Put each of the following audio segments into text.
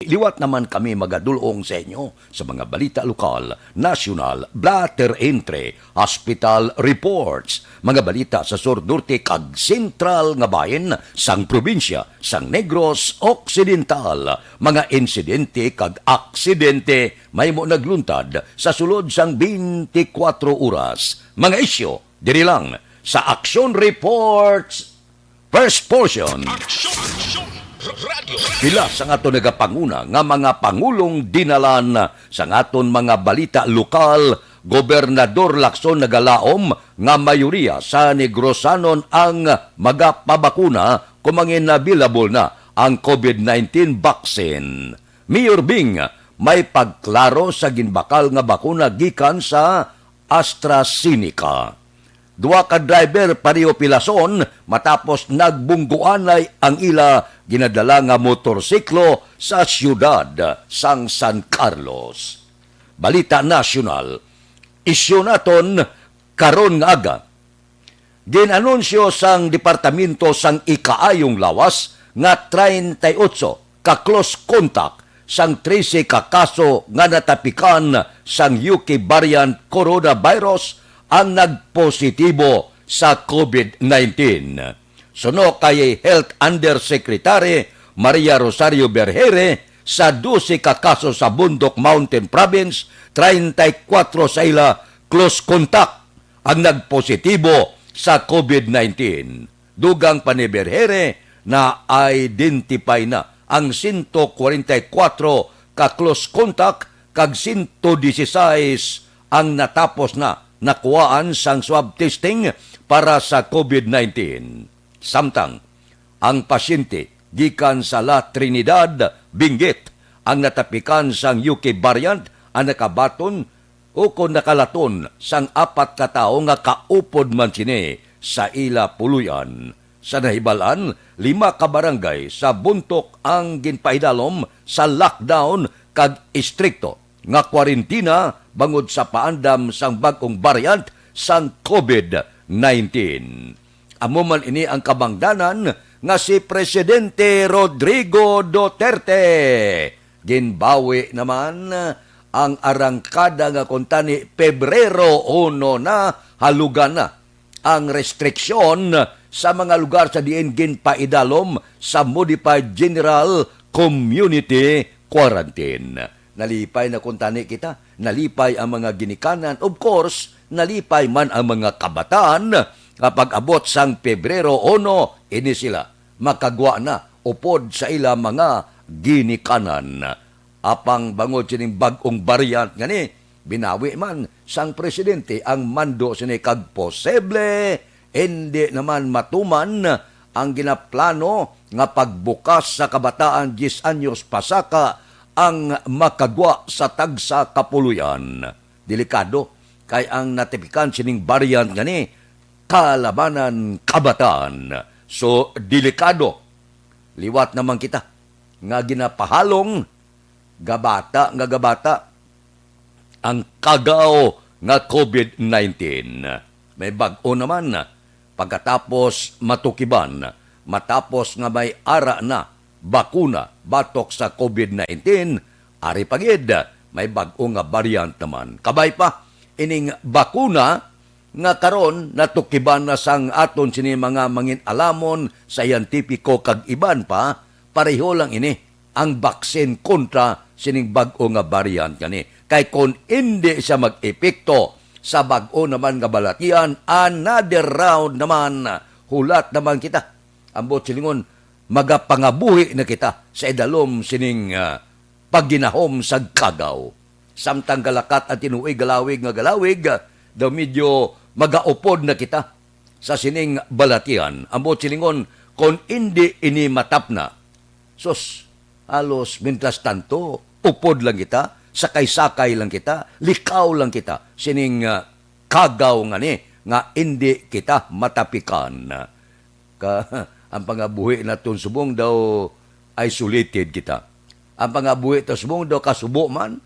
Liwat naman kami magadulong sa inyo sa mga balita lokal, nasyonal, blatter entry, hospital reports, mga balita sa Sur Norte kag sentral nga bayan sang probinsya sang Negros Occidental, mga insidente kag aksidente may mo nagluntad sa sulod sang 24 oras. Mga isyo diri lang sa Action Reports First Portion. Pila sa aton nagapanguna nga mga pangulong dinalan sa aton mga balita lokal, Gobernador Lacson nagalaom nga mayoriya sa Negrosanon ang magapabakuna kung mangin available na ang COVID-19 vaccine. Mayor Bing, may pagklaro sa ginbakal nga bakuna gikan sa AstraZeneca. Dua ka driver pareho pilason matapos nagbungguanay ang ila ginadala nga motorsiklo sa siyudad sang San Carlos. Balita nasyonal, isyu naton karon nga aga. Ginanunsyo sang Departamento sang Ikaayong Lawas nga 38 ka close contact sang 13 ka kaso nga natapikan sang UK variant coronavirus ang nagpositibo sa COVID-19. Suno kay Health Undersecretary Maria Rosario Berhere, sa 12 ka kaso sa Bundok Mountain Province, 34 sa ila close contact ang nagpositibo sa COVID-19. Dugang pa ni Berhere na identify na ang 144 ka close contact kag 116 ang natapos na nakuhaan sang swab testing para sa COVID-19. Samtang, ang pasyente gikan sa La Trinidad, Benguet, ang natapikan sang UK variant ang nakabaton o kung nakalaton sang 4 ka tawo nga kaupod man sini sa ila puluyan. Sa nahibalan, 5 ka barangay sa buntok ang ginpaidalom sa lockdown kag istrikto nga kwarentina bangod sa paandam sang bag-ong variant sang COVID-19. Amo man ini ang kabangdanan nga si Presidente Rodrigo Duterte. Ginbawi naman ang arangkada nga kuntani Pebrero 1 na halugan na ang restriksyon sa mga lugar sa diin ginpaidalom sa Modified General Community Quarantine. Nalipay na kuntani kita, nalipay ang mga ginikanan, of course, nalipay man ang mga kabataan. Kapag abot sang Pebrero 1, ini sila makagwa na upod sa ila mga ginikanan. Apang bangod sining bag-ong variant ngani, binawi man sang presidente ang mando sini kag posible, hindi naman matuman ang ginaplano nga pagbukas sa kabataan 10 anyos pasaka ang makagwa sa tagsa kapuluyan. Delikado kay ang natipikan sining variant gani kalabanan kabataan. So delikado. Liwat naman kita nga ginapahalong gabata ang kagaw nga COVID-19. May bag-o naman pagkatapos matukiban, matapos nga may ara na bakuna batok sa COVID-19, ari pagid may bag-o nga variant naman. Kabay pa ining bakuna nga karon natukiban na sang aton sini mga mangin alamon scientifico kag iban pa, pareho lang ini ang baksin kontra sining bag-o nga variant kani. Kay kung hindi siya mag-epekto sa bag-o naman nga balatian, another round naman, hulat naman kita. Ambot silingon, magapangabuhi na kita sa idalom sining pagginahom sa kagaw. Samtang galakat at tinuig galawig, daw medyo magaupod na kita sa sining balatian. Ambot silingon, kung hindi ini matap na, sus, halos mintas tanto, upod lang kita, sakay-sakay lang kita, likaw lang kita, sining kagaw nga ni, nga hindi kita matapikan. Ang pangabuhi na itong subong daw isolated kita. Ang pangabuhi ito subong daw kasubo man.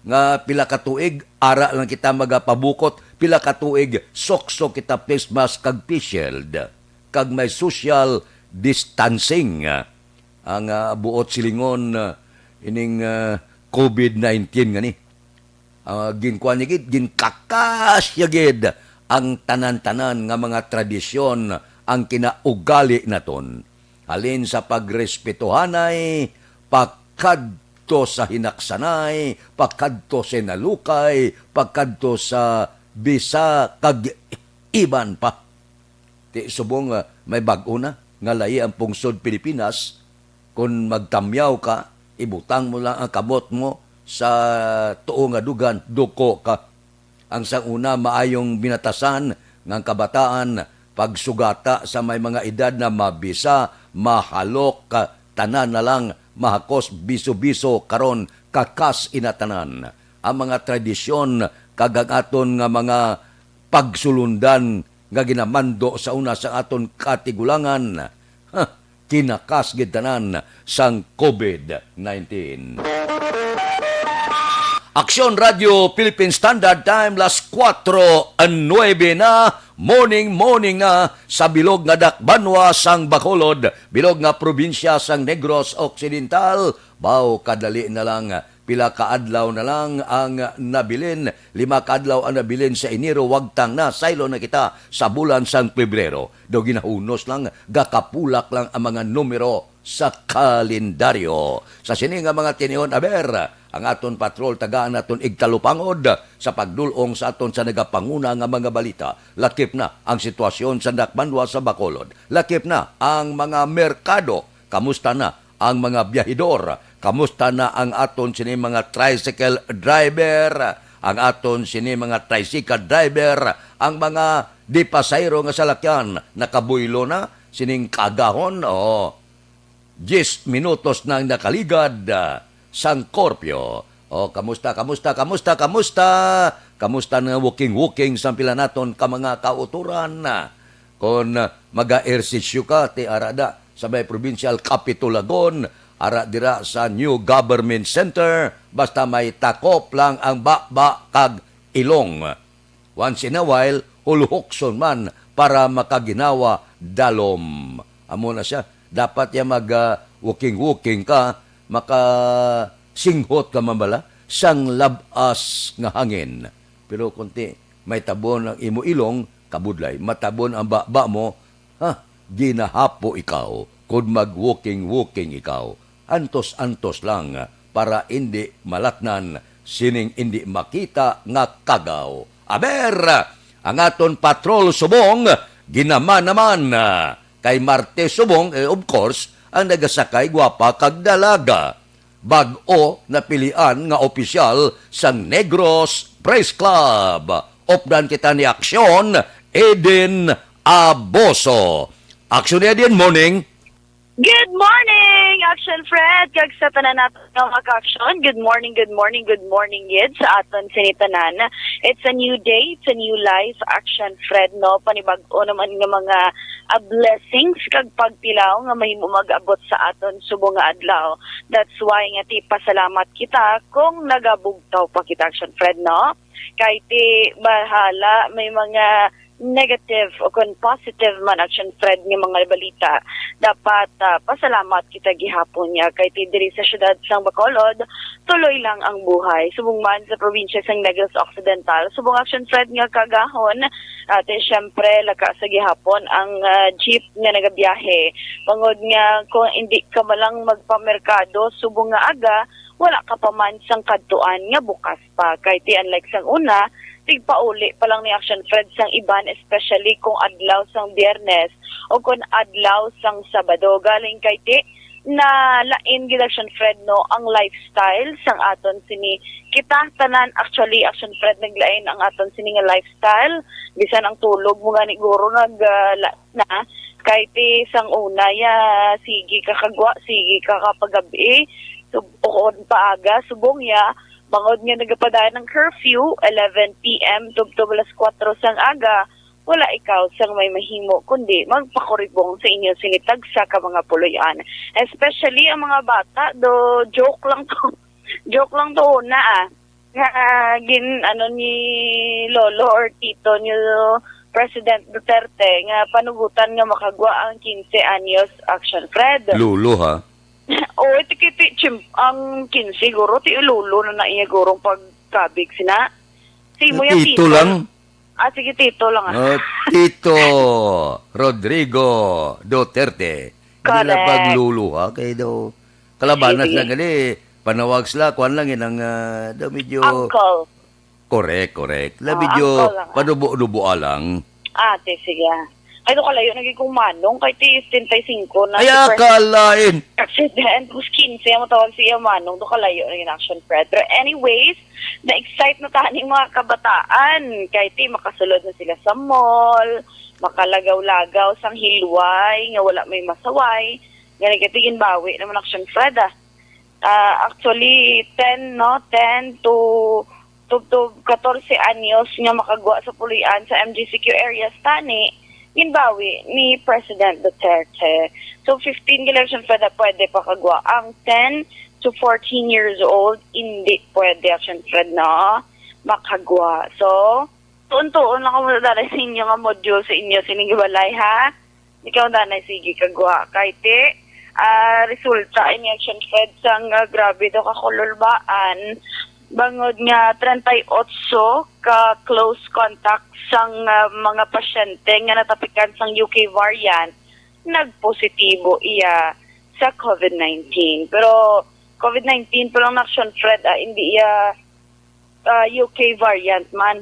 Nga pila katuig, ara lang kita magapabukot. Pila katuig, sok-sok kita face mask kag face shield. Kag may social distancing. ang buot silingon ining COVID-19 ngani. Ginkuan niya gid, ginkakas niya gid ang tanan-tanan nga mga tradisyon ang kinaugali naton. Halin sa pagrespetuhanay, pagkadto sa hinaksanay, pagkadto sa nalukay, pagkadto sa bisa kag iban pa. Ti subong may bag-o na nga lahi ang pungsod Pilipinas, kung magtamyaw ka, ibutang mo lang ang kamot mo sa tuo nga dugan, duko ka. Ang sang una, maayong binatasan ng kabataan, pagsugata sa may mga edad na mabisa, mahalok, tanan na lang, mahakos, biso-biso, karon kakas inatanan. Ang mga tradisyon, kagagaton nga mga pagsulundan, nga ginamando sa una sa aton katigulangan, kinakas gid tanan sang COVID-19. Aksyon Radio Philippine Standard Time, las 4:09 na, morning na sa bilog nga dakbanwa sang Bacolod, bilog nga probinsya sang Negros Occidental. Baw kadali na lang, pila kaadlaw na lang ang nabilin, 5 kaadlaw ang nabilin sa Enero, wagtang na, saylo na kita sa bulan sang Pebrero. Do ginahunos lang, gakapulak lang ang mga numero sa kalendaryo. Sa sini nga mga tinion, aber, ang aton patrol tagaan naton igtalupangod sa pagdulong sa aton sa nagapanguna nga mga balita. Lakip na ang sitwasyon sa Dakbanwa sa Bacolod. Lakip na ang mga merkado. Kamusta na ang mga biyahidor? Kamusta na ang aton sini mga tricycle driver? Ang aton sini mga tricycle driver, ang mga di pasayro nga salakyan, nakabuylo na, sining kagahon, 10 minutos nang nakaligad sang Korpyo. Kamusta? Kamusta na walking sa pila naton ka mga kauturan na? Kung mag-ehersisyo ka, ti arada sa may Provincial Capitulagon, ara dira sa New Government Center, basta may takop lang ang bakba kag ilong. Once in a while, huluhokson man para makaginawa dalom. Amo na siya. Dapat ya mag-walking ka, makasinghot ka mambala, sang labas nga hangin. Pero kunti, may tabon ang imo ilong, kabudlay, matabon ang bakba mo, ginahapo ikaw, kung mag-walking ikaw. Antos-antos lang, para hindi malatnan, sining hindi makita nga kagaw. Aber, ang aton patrol subong, ginaman naman, kay Marte Subong, of course, ang nagasakay gwapa kag dalaga. Bag-o na pilian nga opisyal sang Negros Press Club. Opdan kita ni Aksyon, Eden Aboso. Aksyon Eden, morning. Good morning, Action Fred. Kag sa tanan natin ng Action. Good morning, Yid, sa aton sinitanan. It's a new day, it's a new life, Action Fred, no? Panibag-o naman ng mga blessings kag pagtilaw nga mahimo mag-abot sa aton subong nga adlaw. That's why nga ti pasalamat kita kung nagabugtaw pa kita, Action Fred, no? Kay ti bahala may mga negative o kung positive man, Action Fred, ng mga balita, dapat pasalamat kita gihapon niya kay diri sa syudad sang Bacolod, tuloy lang ang buhay. Subong man sa probinsya sang Negros Occidental, subong, Action Fred, nga kagahon, syempre laka sa gihapon ang jeep nga nagabiyahe. Pangod nga kung hindi ka malang magpamerkado, subong nga aga, wala ka pa man sang kadtuan nga bukas pa. Kay unlike sang una, tigpauli pa lang ni Action Fred sang iban, especially kung adlaw sang Biyernes o kung adlaw sang Sabado. Galing kay na lain gid, Action Fred, no, ang lifestyle sang aton sini kita tanan. Actually, Action Fred, naglain ang aton sini nga lifestyle, bisan ang tulog mo nga ni guro na kay sang una ya sige ka kagwa, sige ka kapagabi, ukod paaga, subong ya bangod nga nagapadayan ng curfew, 11 p.m. to alas 4 sang aga, wala ikaw sang may mahimo, kundi magpakuribong sa inyo sinitag sa ka mga puloyan. Especially ang mga bata, joke lang to na ni Lolo or Tito ni President Duterte nga panugutan nga makagwa ang 15 anyos, Action Fred. Lulo, ha? O, iti ang 15 siguro, ti ilulo na iya gorong pagkabig sina. Si mo yung Tito lang. Sige, Tito lang. Tito Rodrigo Duterte. Hindi lang Correct. pagluluha kay daw. Kalabanas Sige. lang gali. Panawag sila, kuhan lang yun ang daw medyo... Uncle. Correct. La medyo uncle lang, panubo-nubo lang. Sige. Ay, doon kalayo, naging kumanong kay ti 75 na Ay, si akalain. President Gus 15, ang matawag siya manong, doon kalayo naging action Fred. Pero anyways, na-excite na taning mga kabataan. Kay ti, makasulod na sila sa mall, makalagaw-lagaw sang hilway, nga wala may masaway. Ganun kay ti, ginbawi naman action Fred, actually, 10 to 14 anyos nga makagwa sa pulian sa MGCQ areas tani, ginbawi ni President Duterte. So, 15 election pwede pakagwa. Ang 10 to 14 years old, hindi pwede action Fred na makagwa. So, tuon-tuon lang ako danay sa inyo nga module sa inyo sinigibalay ha. Ikaw danay sige kagwa. Kahit resulta in action Fred sang grabe daw kakululbaan. Bangod nga 38 ka close contact sang mga pasyente nga natapikan sang UK variant nagpositibo iya sa COVID-19. Pero COVID-19 pa lang action Fred, hindi iya UK variant man.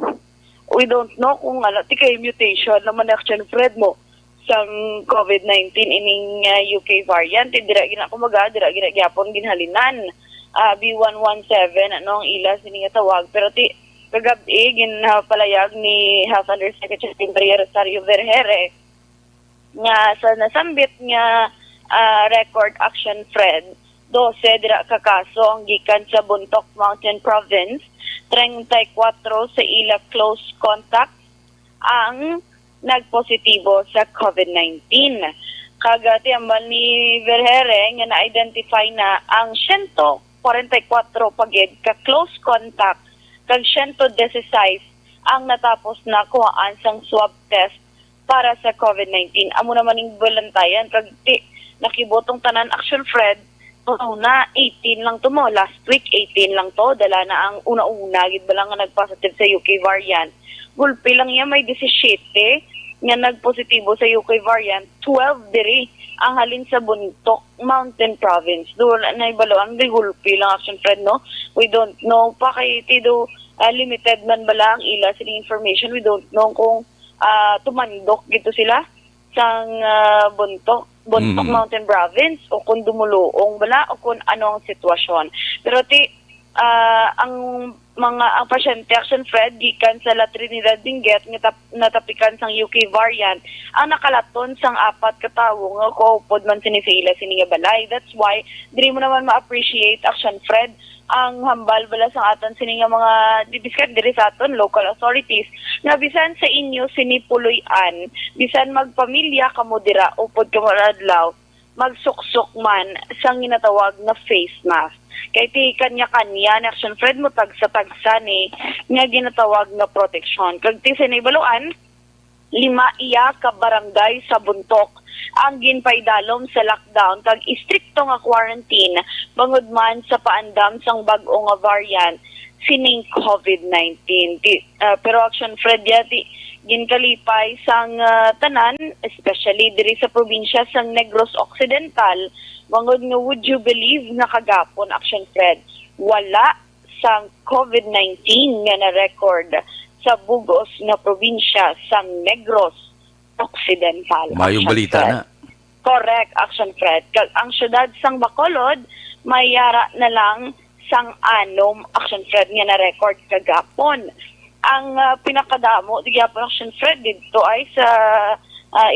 We don't know kung ti kay mutation naman action Fred mo sang COVID-19 ining UK variant. Dira gina kumaga, dira gina gyapon ginhalinan. B117 ang ila sininga tawag, pero ti kagabi ginpalayag ni Health Undersecretary Rosario Vergere nga sa nasambit nga record action Fred 12 dira ka kaso ang gikan sa Bontoc Mountain Province, 34 sa ila close contact ang nagpositibo sa COVID-19. Kagati ambal ni Vergere nga na-identify na ang 144 pagid ka close contact kag 116 ang natapos na kuhaan sang swab test para sa COVID-19. Amo naman ning balantayan kag nakibotong tanan action Fred. Una 18 lang to mo, last week 18 lang to, dala na ang una-una gid ba lang nga nagpositive sa UK variant. Gulpi lang iya may 17 nga nagpositibo sa UK variant, 12 diri ang halin sa Bontoc Mountain Province. Doon na ibalo ang gulpi lang action Fred, no? We don't know pa kay tido limited man bala ang ila sining information. We don't know kung tumandok gito sila sang Bontoc Mountain Province o kung dumuluong bala o kung ano ang sitwasyon. Pero ang pasyente action Fred gikan sa La Trinidad Benguet nga natapikan sang UK variant ang nakalaton sang 4 ka tawo nga kaupod man sinisila sininga balay. That's why diri mo naman ma-appreciate action Fred ang hambal bala sa aton sininga mga dibiskat diri sa aton local authorities nga bisan sa inyo sinipuloy-an, bisan magpamilya kamo dira upod kamo adlaw magsuksok man sang ginatawag na face mask. Kay ti kanya-kanya na action Fred mo tagsa-tagsa ni nga ginatawag na protection. Kag ti sinibaluan, 5 iya ka barangay sa Bontoc ang ginpaydalom sa lockdown kag istrikto nga quarantine bangod man sa paandam sang bag-o nga variant sining COVID-19. Pero action Fred yati ginkalipay sang tanan, especially diri sa probinsya sang Negros Occidental, bangod nga would you believe nga kagapon action Fred wala sang COVID-19 nga na-record sa bugos nga probinsya sang Negros Occidental. Mayong balita Fred. na. Correct, action Fred. Kag ang syudad sang Bacolod mayara na lang sang 6 action Fred nga na-record kagapon. Ang pinakadamo di gyapon action Fred dito ay sa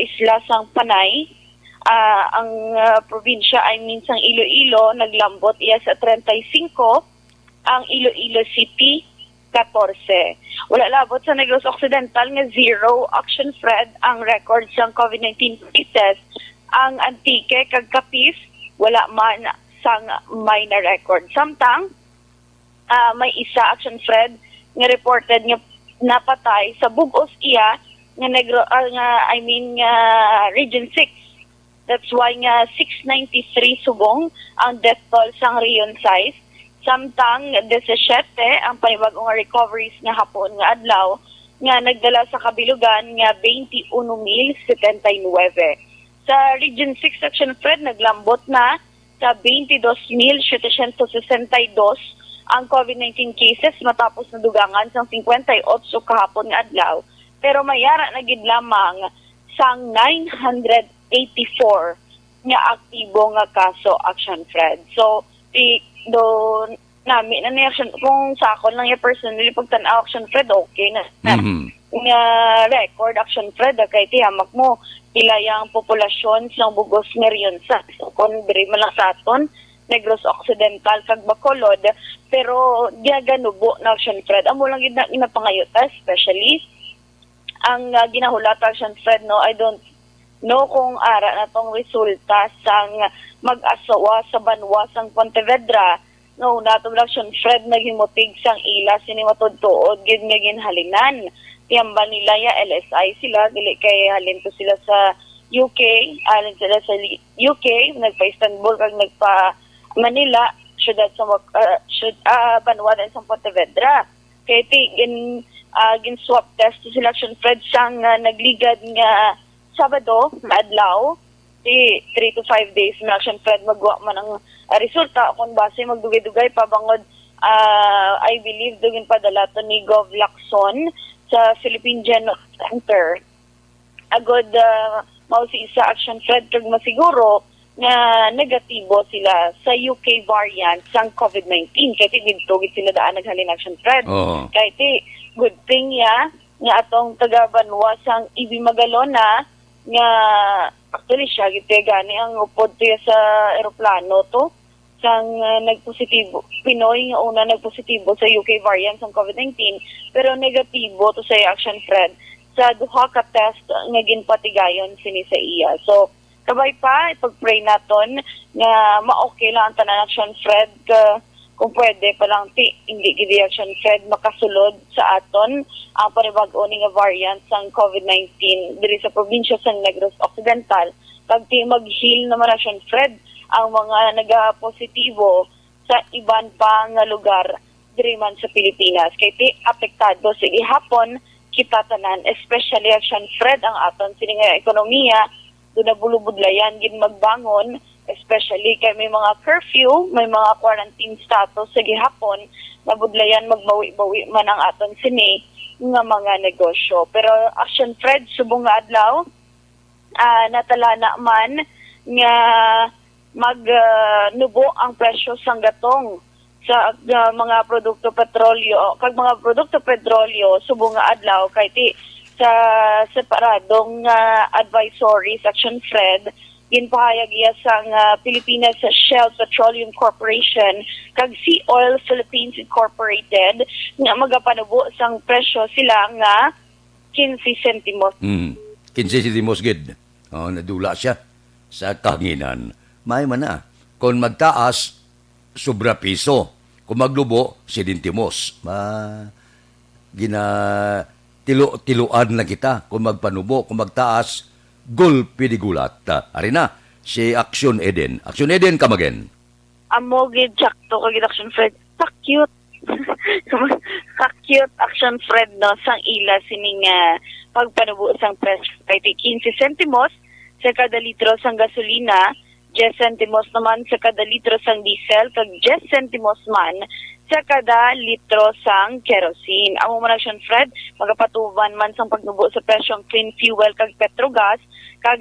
isla sang Panay. Ang probinsya ay minsang Iloilo, naglambot iya sa 35, ang Iloilo City 14. Wala labot sa Negros Occidental nga 0 action Fred ang record sang COVID-19 cases. Ang Antique kag Capiz wala man sang may na record. Samtang may isa action Fred nga reported nga napatay sa bugos iya nga Region 6 That's why nga 693 subong ang death toll sang Rion size. Samtang 17 ang panibagong recoveries nga hapon nga adlaw nga nagdala sa kabilugan nga 21,079. Sa Region 6 Action Fred naglambot na sa 22,762 ang COVID-19 cases matapos nadugangan sa 58 kahapon nga adlaw. Pero mayara na gid lamang sang 984 nga aktibo nga kaso Action Fred. So do nami na action kung sa ako lang yung personally pagtanaw Action Fred okay na nga record Action Fred kay tihamak mo pila yang populasyon sa bugos nga riyon sa kung diri man lang sa aton Negros Occidental kag Bacolod pero giaganubo na Action Fred amo lang gid na inapangayota especially ang ginahulat Action Fred no I don't know kung ara na tong resulta sang mag-asawa sa banwa sang Pontevedra no natong Action Fred naghimutig sang ila sini matudtuod gid nga ginhalinan tiyamba nila ya LSI sila dili kay halin to sila sa UK alin sila sa UK nagpa-Istanbul kag nagpa Manila syudad sa banwa din sa Pontevedra kay gin swab test to sila Action Fred sang nagligad nga Sabado adlaw 3 to 5 days na Action Fred magwa man ang resulta kung base magdugay-dugay pa bangod I believe dugin padala to ni Gov Lacson sa Philippine Genome Center agod mao si isa Action Fred kag masiguro nga negatibo sila sa UK variant sang COVID-19 kay dito gid sila daan naghalin Action Fred kay good thing ya nga atong taga Banwa sang Ibi Magalona nga actually siya gid gani ang upod to sa eroplano to sang nagpositibo Pinoy nga una nagpositibo sa UK variant ng COVID-19 pero negatibo to sa Action Fred sa duha ka test nga ginpatigayon sini sa iya so kabay pa ipag-pray naton nga ma-okay lang ang tanan Action Fred kung pwede pa lang hindi gid Action Fred makasulod sa aton ang panibag-o nga variant sang COVID-19 diri sa probinsya sang Negros Occidental kag mag-heal naman Action Fred ang mga nagapositibo sa iban pa nga lugar diri man sa Pilipinas kay apektado sa gihapon kita tanan especially Action Fred ang aton sini nga ekonomiya do nabulubudlayan gid magbangon especially kay may mga curfew may mga quarantine status sa gihapon nabudlayan magbawi-bawi man ang aton sini nga mga negosyo pero Action Fred subong nga adlaw natala na man nga magnubo ang presyo sang gatong sa mga produkto petrolyo kag mga produkto petrolyo subong nga adlaw kay sa separadong advisory Action Fred ginpahayag iya sang Pilipinas Shell Petroleum Corporation kag Sea Oil Philippines Incorporated nga magapanubo sang presyo sila nga 15 sentimos. 15 sentimos gid. Nadula siya sa kahanginan. May man na. Kung magtaas, sobra piso. Kung maglubo, sentimos. Tiluan na kita. Kung magpanubo, kung magtaas, gulpi di gulat. Ari na, si Action Eden. Action Eden, kamagen. Amo gid sakto kag Action Fred. Cute. Cute Action Fred no sang ila sining pagpanubo sang presyo kay 15 sentimos sa kada litro sang gasolina, 10 sentimos naman sa kada litro sang diesel kag 10 sentimos man sa kada litro sang kerosene. Amo man Action Fred magapatuban man sang pagnubo sa presyong clean fuel kag petrogas kag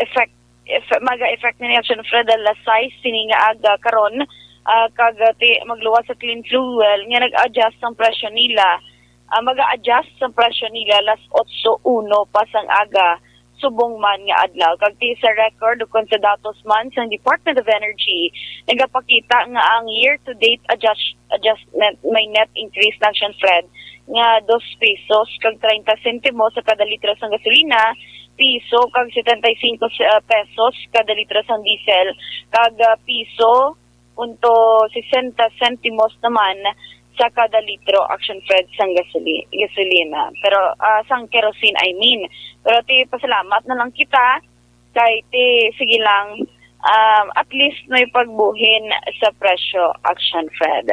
effect ni Action Fred la size sini nga aga karon kag magluwas sa clean fuel nga nag-adjust ang presyo nila mag-a-adjust ang presyo nila las 8:01 pasang aga subong man nga adlaw kag sa record ug sa datos man sa Department of Energy nagapakita nga ang year to date adjustment may net increase na Action Fred nga 2 pesos kag 30 sentimos sa kada litro sang gasolina piso kag 75 pesos kada litro sang diesel kag piso punto 60 sentimos naman sa kada litro Action Fred sang gasolina. Pero sang kerosene I mean. Pero pasalamat na lang kita Kahit sige lang, at least may pagbuhin sa presyo, Action Fred.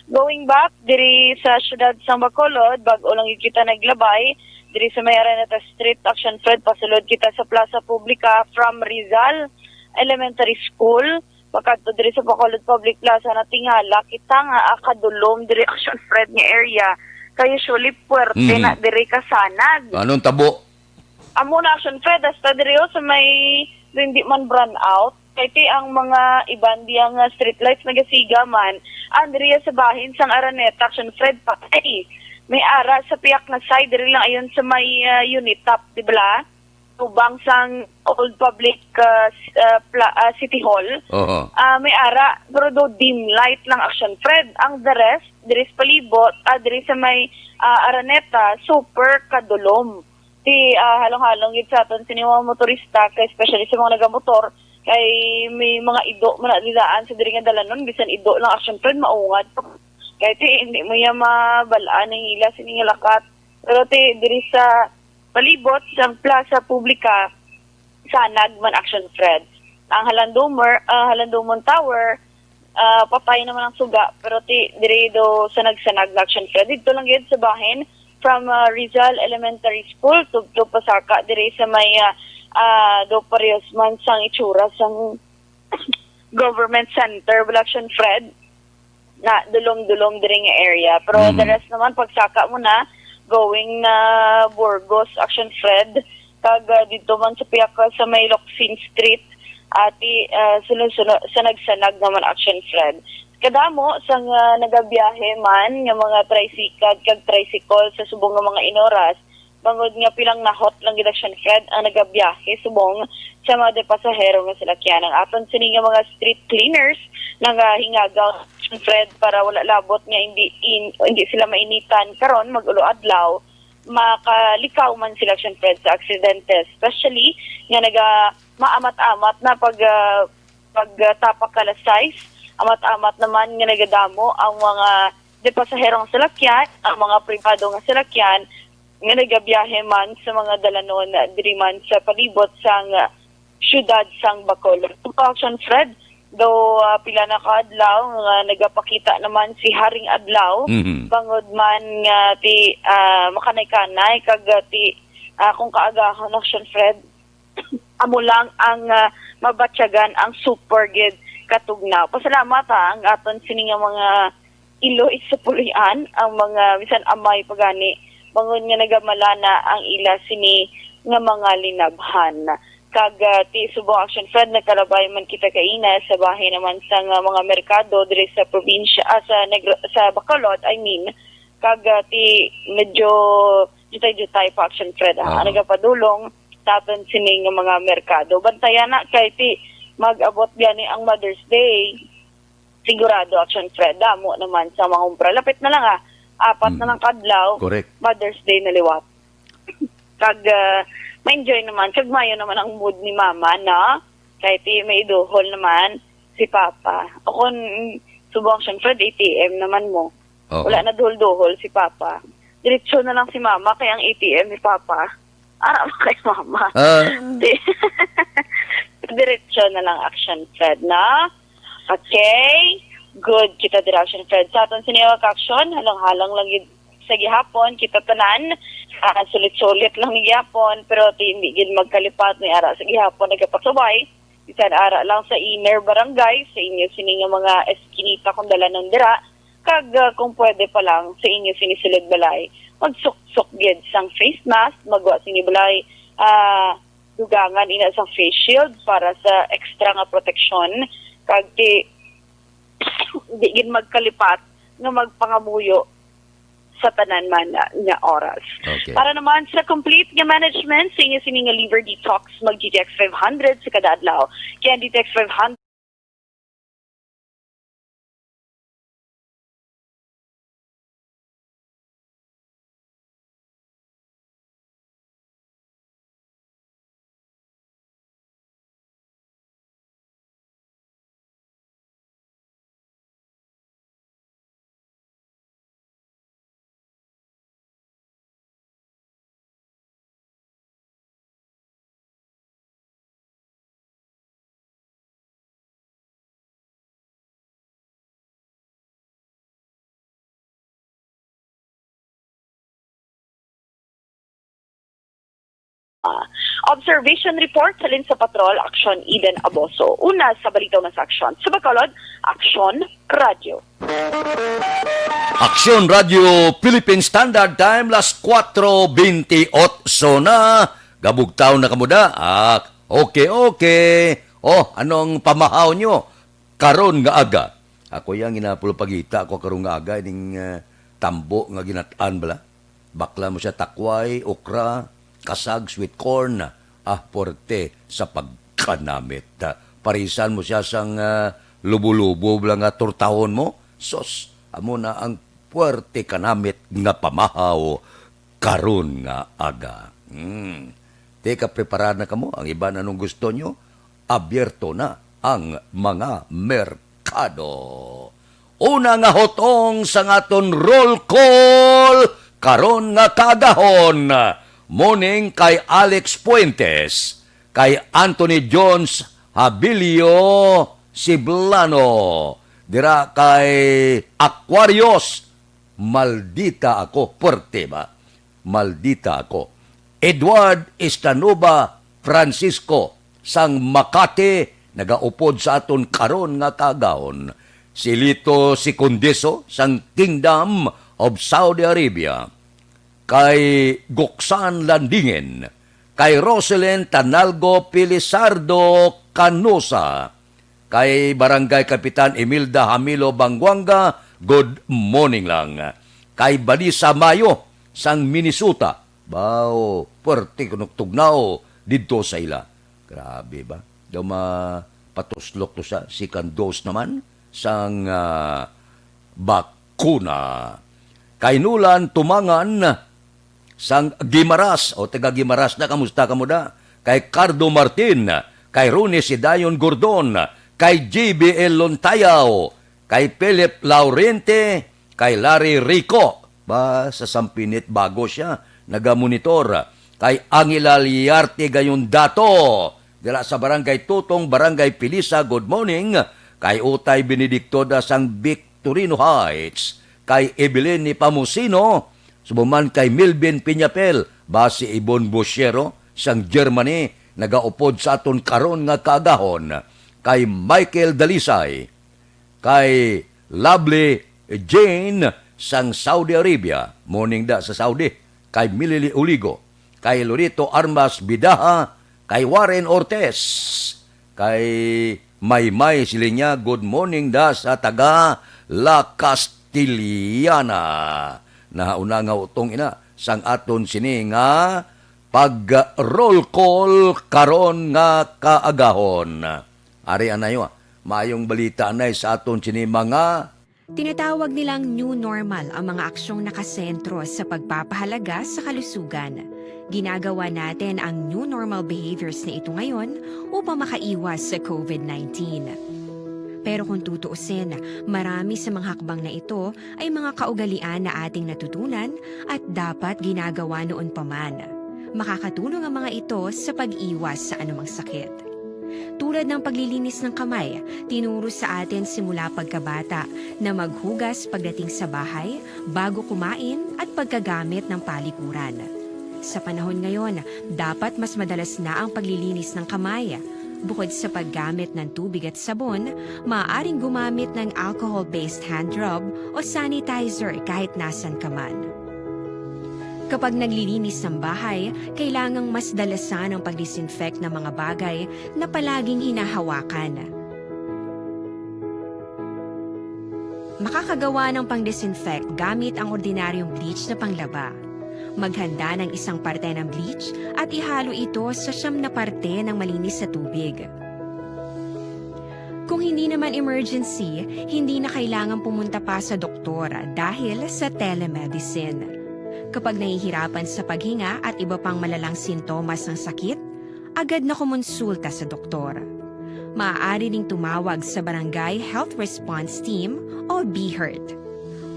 Going back, diri sa syudad sa Bacolod, bago lang yung kita naglabay, diri sa may Araneta Street, Action Fred, pasulod kita sa Plaza Publica from Rizal Elementary School, pagkadto diri sa Bacolod Public Plaza na tingala, kita nga akadulom diri Action Fred nga area. Kaya usually puwerte na diri kasanag. Anong tabo? Amo na Action Fred, hasta diri sa may hindi man brand out. Kaya ang mga iban diyang street lights nagasiga man, andriya sa bahin sang Araneta, Action Fred, patay. May ara sa piyak na side, diri lang ayon sa may unit top, di ba? Tubang sang Old Public City Hall. Oo. May ara, pero do dim light lang Action Fred. Ang the rest, diri sa palibot, diri sa may Araneta, super kadulom. Halong-halong yun sa aton sini mga motorista, kay especially sa mga nagamotor, kay may mga ido manadidaan sa diri nga dalanon, bisan ido lang Action Fred maungad. Kaya hindi mo yan mabalaan ng ila sini nga lakat. Pero diri sa palibot sa Plaza Publica, sanag man Action Fred. Ang Halandomon Tower, patay naman ang suga, pero diri do sanag-sanag na Action Fred. Dito lang yun sa bahin, from Rizal Elementary School to Pasarka, diri sa may do parehas man sang itsura sang government center, Action Fred, na dulong-dulong diri nga area. Pero the rest naman, pagsaka mo na, going na Burgos, Action Fred, kag dito man sa piyaka sa may Locsin Street, sunod-sunod, sanag-sanag naman Action Fred. Kadamo sang nagabiyahe man nga mga tricycle sa subong nga mga inoras, bangod nga pilang nahot lang gid Action Fred ang nagabiyahe subong sa mga pasahero nga salakyan. Ang aton sini nga mga street cleaners hingagaw Action Fred para wala labot nga hindi sila mainitan karon mag-ulo adlaw, makalikaw man sila Action Fred sa aksidente, especially nga maamat-amat na pagtapak alas 6. Amat-amat naman nga nagadamo ang mga pasaherong salakyan, ang mga pribado nga salakyan nga nagabiyahe man sa mga dalanon diri man sa palibot sang syudad sang Bacolod. Action Fred, do pila na kaadlaw nga nagapakita naman si Haring Adlaw, bangod man nga makanay-kanay kag kung kaagahon Action Fred, amo lang ang mabatyagan ang super gid katugnaw. Pasalamat ang aton sini nga mga ilo sa pulian, ang mga bisan amay pagani, bangon nga nagamala na ang ila sini nga mga linabhan. Kag Subo Action Fred, nakalabay man kita kaina sa bahay naman sa mga merkado diri sa probinsya, sa Bacolod, kag medyo jutay-jutay pa Action Fred. Nagapadulong sa aton sini nga mga merkado. Bantayan na kay mag-abot gani ang Mother's Day, sigurado Action Fred, damo naman sa mga umpra. Lapit na lang 4 na lang kadlaw, correct. Mother's Day na liwat. Kag ma-enjoy naman, kag mayo naman ang mood ni Mama, na kahit may iduhol naman si Papa. O kung Subo Action Fred, ATM naman mo. Wala na duhol-duhol si Papa. Diretso na lang si Mama, kaya ang ATM ni Papa, ara kay Mama. Diretso na lang Action Fred na. Okay. Good kita dira Action Fred. Sa aton sinewag action, halang-halang lang yun sa gihapon, kita tanan. Sulit-sulit lang ni gihapon, pero hindi gid magkalipat ni ara sa gihapon nagapasubay. Bisan ara lang sa inner barangay, sa inyo sini nga mga eskinita kung dalanon dira. Kag kung pwede pa lang sa inyo sinisulod balay, magsuk-suk gid sang face mask, magwa sini balay dugangan ina sa face shield para sa extra nga proteksyon, kag di gid magkalipat nga magpangamuyo sa tanan man nga oras. Okay. Para naman sa complete nga management sa inyo sini nga liver detox, mag-GTX 500 sa kada adlaw. Kaya GTX 500 Observation report salin sa Patrol, Aksyon Eden Aboso. Una sa balitaw na sa aksyon. Sa Bacolod, Aksyon Radio. Aksyon Radio Philippine Standard Time las 4:28 na. Gabugtaw na kamuda. Okay. Anong pamahaw nyo? Karon nga aga. Ako yang ginapulpagita ako karon nga aga ining tambo nga ginataan bala. Bakla mo siya takway, okra, kasag, sweet corn, porte sa pagkanamit. Parisan mo siya sang lubo-lubo lang nga turtahon mo. Sos, amo na ang puwerte kanamit nga pamahaw karon nga aga. Teka, preparada na kamo. Ang iba na nung gusto nyo, abierto na ang mga merkado. Una nga hotong sa ngaton roll call karon nga kagahon. Morning kay Alex Puentes, kay Anthony Jones Habilio Siblano, dira kay Aquarius, maldita ako, puwerte ba? Maldita ako. Edward Estanova Francisco, sang Makati, nagaupod sa aton karon nga kagahon. Si Lito Secundeso, sang Kingdom of Saudi Arabia. Kay Goksan Landingen, kay Roselyn Tanalgo Pilisardo Canosa, kay Barangay Kapitan Emilda Hamilo Bangwanga, good morning lang. Kay Balisa Mayo, sang Minnesota, bao, puwerte kunugtugnaw dito sa ila. Grabe ba? Daw mapatuslok to sa second dose naman sang bakuna. Kay Nulan Tumangan, sang Gimaras, o taga Gimaras na, kamusta ka mo da? Kay Cardo Martin, kay Rune Sidayon Gordon, kay JBL Lontayaw, kay Philip Laurente, kay Larry Rico, ba sa Sampinit bago siya, nagamonitor, kay Angela Liarte Gayon Dato, dila sa Barangay Tutong, Barangay Pilisa, good morning, kay Utay Benedicto da sang Victorino Heights, kay Evelyn ni Pamusino, subuman kay Milvin Piñapel, base Ibon Bosyero, sang Germany, nagaupod sa aton karon nga kagahon, kay Michael Dalisay, kay Lovely Jane, sang Saudi Arabia, morning da sa Saudi, kay Milili Uligo, kay Lorito Armas Bidaha, kay Warren Ortez, kay Maymay Silinya, good morning da sa taga La Castiliana. Nahauna nga utong ina sang aton sini nga pag-roll call karon nga kaagahon. Ari anayo, maayong balita anay sa aton sini mga Tinatawag nilang new normal ang mga aksyong nakasentro sa pagpapahalaga sa kalusugan. Ginagawa natin ang new normal behaviors na ito ngayon upang makaiwas sa COVID-19. Pero kung tutuusin, marami sa mga hakbang na ito ay mga kaugalian na ating natutunan at dapat ginagawa noon pa man. Makakatulong ang mga ito sa pag-iwas sa anumang sakit. Tulad ng paglilinis ng kamay, tinuro sa atin simula pagkabata na maghugas pagdating sa bahay, bago kumain at pagkagamit ng palikuran. Sa panahon ngayon, dapat mas madalas na ang paglilinis ng kamay. Bukod sa paggamit ng tubig at sabon, maaaring gumamit ng alcohol-based hand rub o sanitizer kahit nasan ka man. Kapag naglilinis ng bahay, kailangang mas dalasan ang pag-disinfect ng mga bagay na palaging hinahawakan. Makakagawa ng pang-disinfect gamit ang ordinaryong bleach na panglaba. Maghanda ng isang parte ng bleach at ihalo ito sa 9 na parte ng malinis na tubig. Kung hindi naman emergency, hindi na kailangan pumunta pa sa doktor dahil sa telemedicine. Kapag nahihirapan sa paghinga at iba pang malalang sintomas ng sakit, agad na kumonsulta sa doktor. Maaari ding tumawag sa Barangay Health Response Team o BHERT.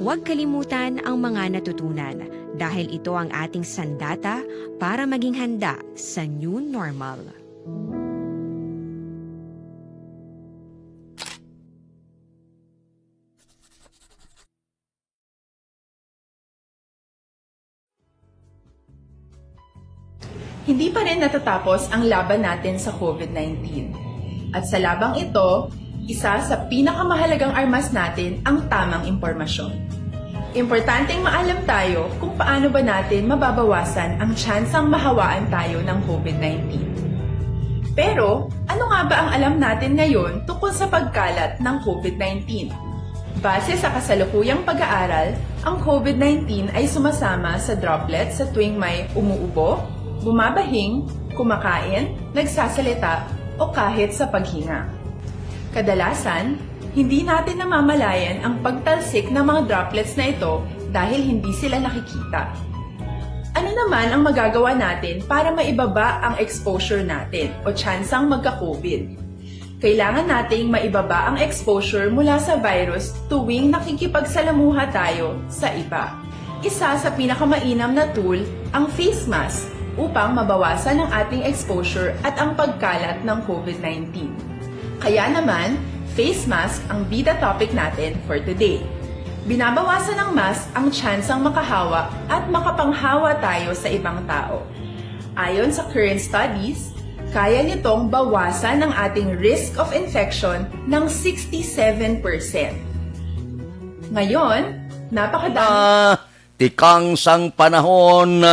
Huwag kalimutan ang mga natutunan dahil ito ang ating sandata para maging handa sa new normal. hindi pa rin natatapos ang laban natin sa COVID-19. At sa labang ito, isa sa pinakamahalagang armas natin ang tamang impormasyon. Importanteng maalam tayo kung paano ba natin mababawasan ang tsansang mahawaan tayo ng COVID-19. Pero, ano nga ba ang alam natin ngayon tungkol sa pagkalat ng COVID-19? Base sa kasalukuyang pag-aaral, ang COVID-19 ay sumasama sa droplets sa tuwing may umuubo, bumabahing, kumakain, nagsasalita, o kahit sa paghinga. Kadalasan, hindi natin namamalayan ang pagtalsik ng mga droplets na ito dahil hindi sila nakikita. Ano naman ang magagawa natin para maibaba ang exposure natin o tsansang magka-COVID? Kailangan nating maibaba ang exposure mula sa virus tuwing nakikipagsalamuha tayo sa iba. Isa sa pinakamainam na tool ang face mask upang mabawasan ang ating exposure at ang pagkalat ng COVID-19. Kaya naman, face mask ang bida topic natin for today. Binabawasan ng mask ang tsansang makahawa at makapanghawa tayo sa ibang tao. Ayon sa current studies, kaya nitong bawasan ang ating risk of infection ng 67%. Ngayon, napakadami... Tikang sang panahon,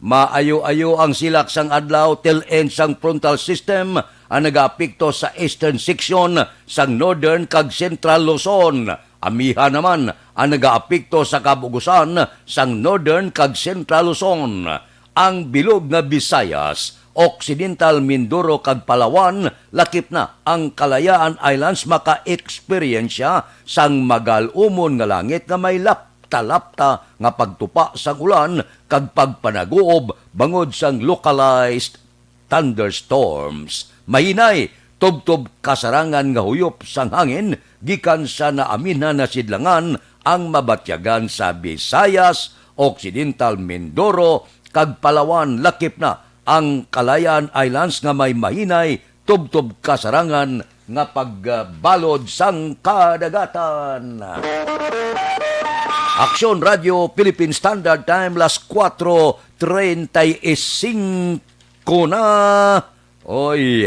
maayo-ayo ang silak sang adlaw till end sang frontal system ang nag-apekto sa eastern section sang northern kag central Luzon. Amiha naman ang nag-apekto sa kabugusan sang northern kag central Luzon. Ang bilog na Visayas, Occidental Mindoro kag Palawan, lakip na ang Kalayaan Islands maka-eksperyensya sang magal-umon nga langit nga may lapta nga pagtupa sang ulan kag pagpanaguob bangod sang localized thunderstorms. Mahinay, tubtob kasarangan nga huyop sang hangin, gikan sa naamina na sidlangan ang mabatyagan sa Visayas, Occidental Mindoro, kag Palawan. Lakip na ang Kalayaan Islands nga may mahinay, tubtob kasarangan nga pagbalod sang kadagatan. Aksyon Radio Philippine Standard Time, las 4:35 na. Oy,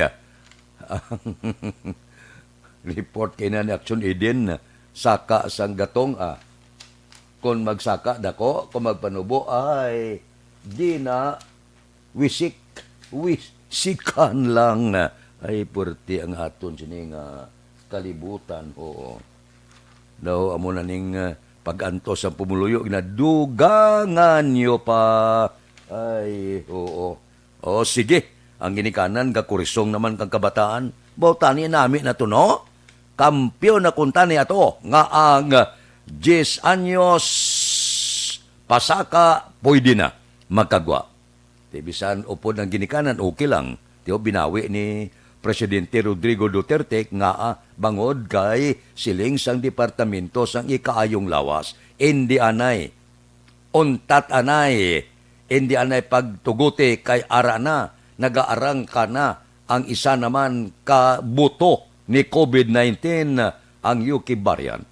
report kay na ni Aksyon Eden, saka sang gatong kung magsaka dako, kung magpanubo ay di na wisikan lang ay purti ang aton sining kalibutan. Oo. Daw amo na ning pag-antos sa pumuluyo na dugangan nyo pa. Ay, oo. O sige. Ang ginikanan, kakurisong naman kang kabataan. Bautani namin na to, no? Kampiyon na kuntani ato nga ang 10 anyos pasaka pwede na magkagwa. Bisan upod ng ginikanan, okay lang. Binawi ni Presidente Rodrigo Duterte nga bangod kay siling sang departamento sang ikaayong lawas. Hindi anay. Untat anay. Hindi anay pagtuguti kay ara na. Nagaarang ka na ang isa naman kabuto ni COVID-19, ang UK variant.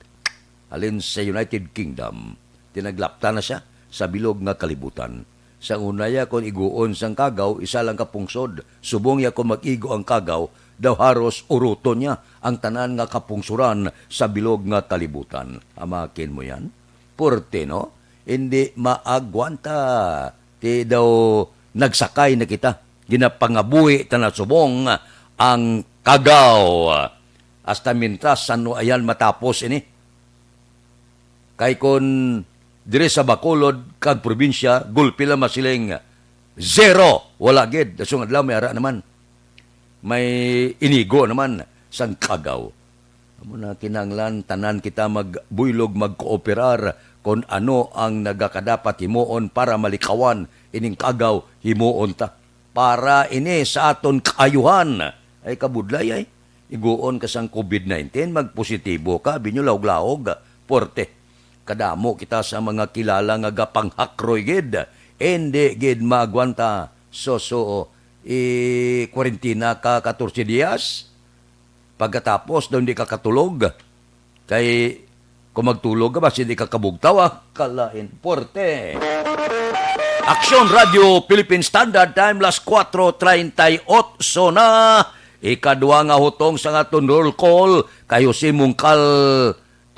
Alin sa United Kingdom, tinaglapta na siya sa bilog nga kalibutan. Sa unaya kung iguon sang kagaw, isa lang kapungsod. Subong ya kung mag-igo ang kagaw, daw haros uruton niya ang tanan nga kapungsuran sa bilog nga kalibutan. Amakin mo yan? Purte, no? Hindi maagwanta. Ti daw nagsakay na kita. Ginapangabuhi tanasubong ang kagaw. Hasta mintas sano ayan matapos ini. Kay kon dire sa Bacolod kag probinsya, gulpi lang masiling 0. Wala gid. Dasong adlaw may ara naman. May inigo naman sang kagaw. Amo na kinanglan tanan kita magbuylog magkooperar kung ano ang nagakadapat himuon para malikawan ining kagaw himuon ta. Para ini sa aton kaayuhan. Ay kabudlay ay. Iguon ka sang COVID-19, magpositibo ka, binyulaog-laog, porte. Kadamo kita sa mga kilala nga gapanghakroy gid. Hindi gid magwanta. Kwarentina ka 14 dias. Pagkatapos, daw hindi ka katulog. Kay, kung magtulog ka ba, hindi ka kabugtaw, kalain, porte. Aksyon Radio Philippine Standard Time las 4:38 na. Ikadua nga hutong sa aton roll call kayo si Mungkal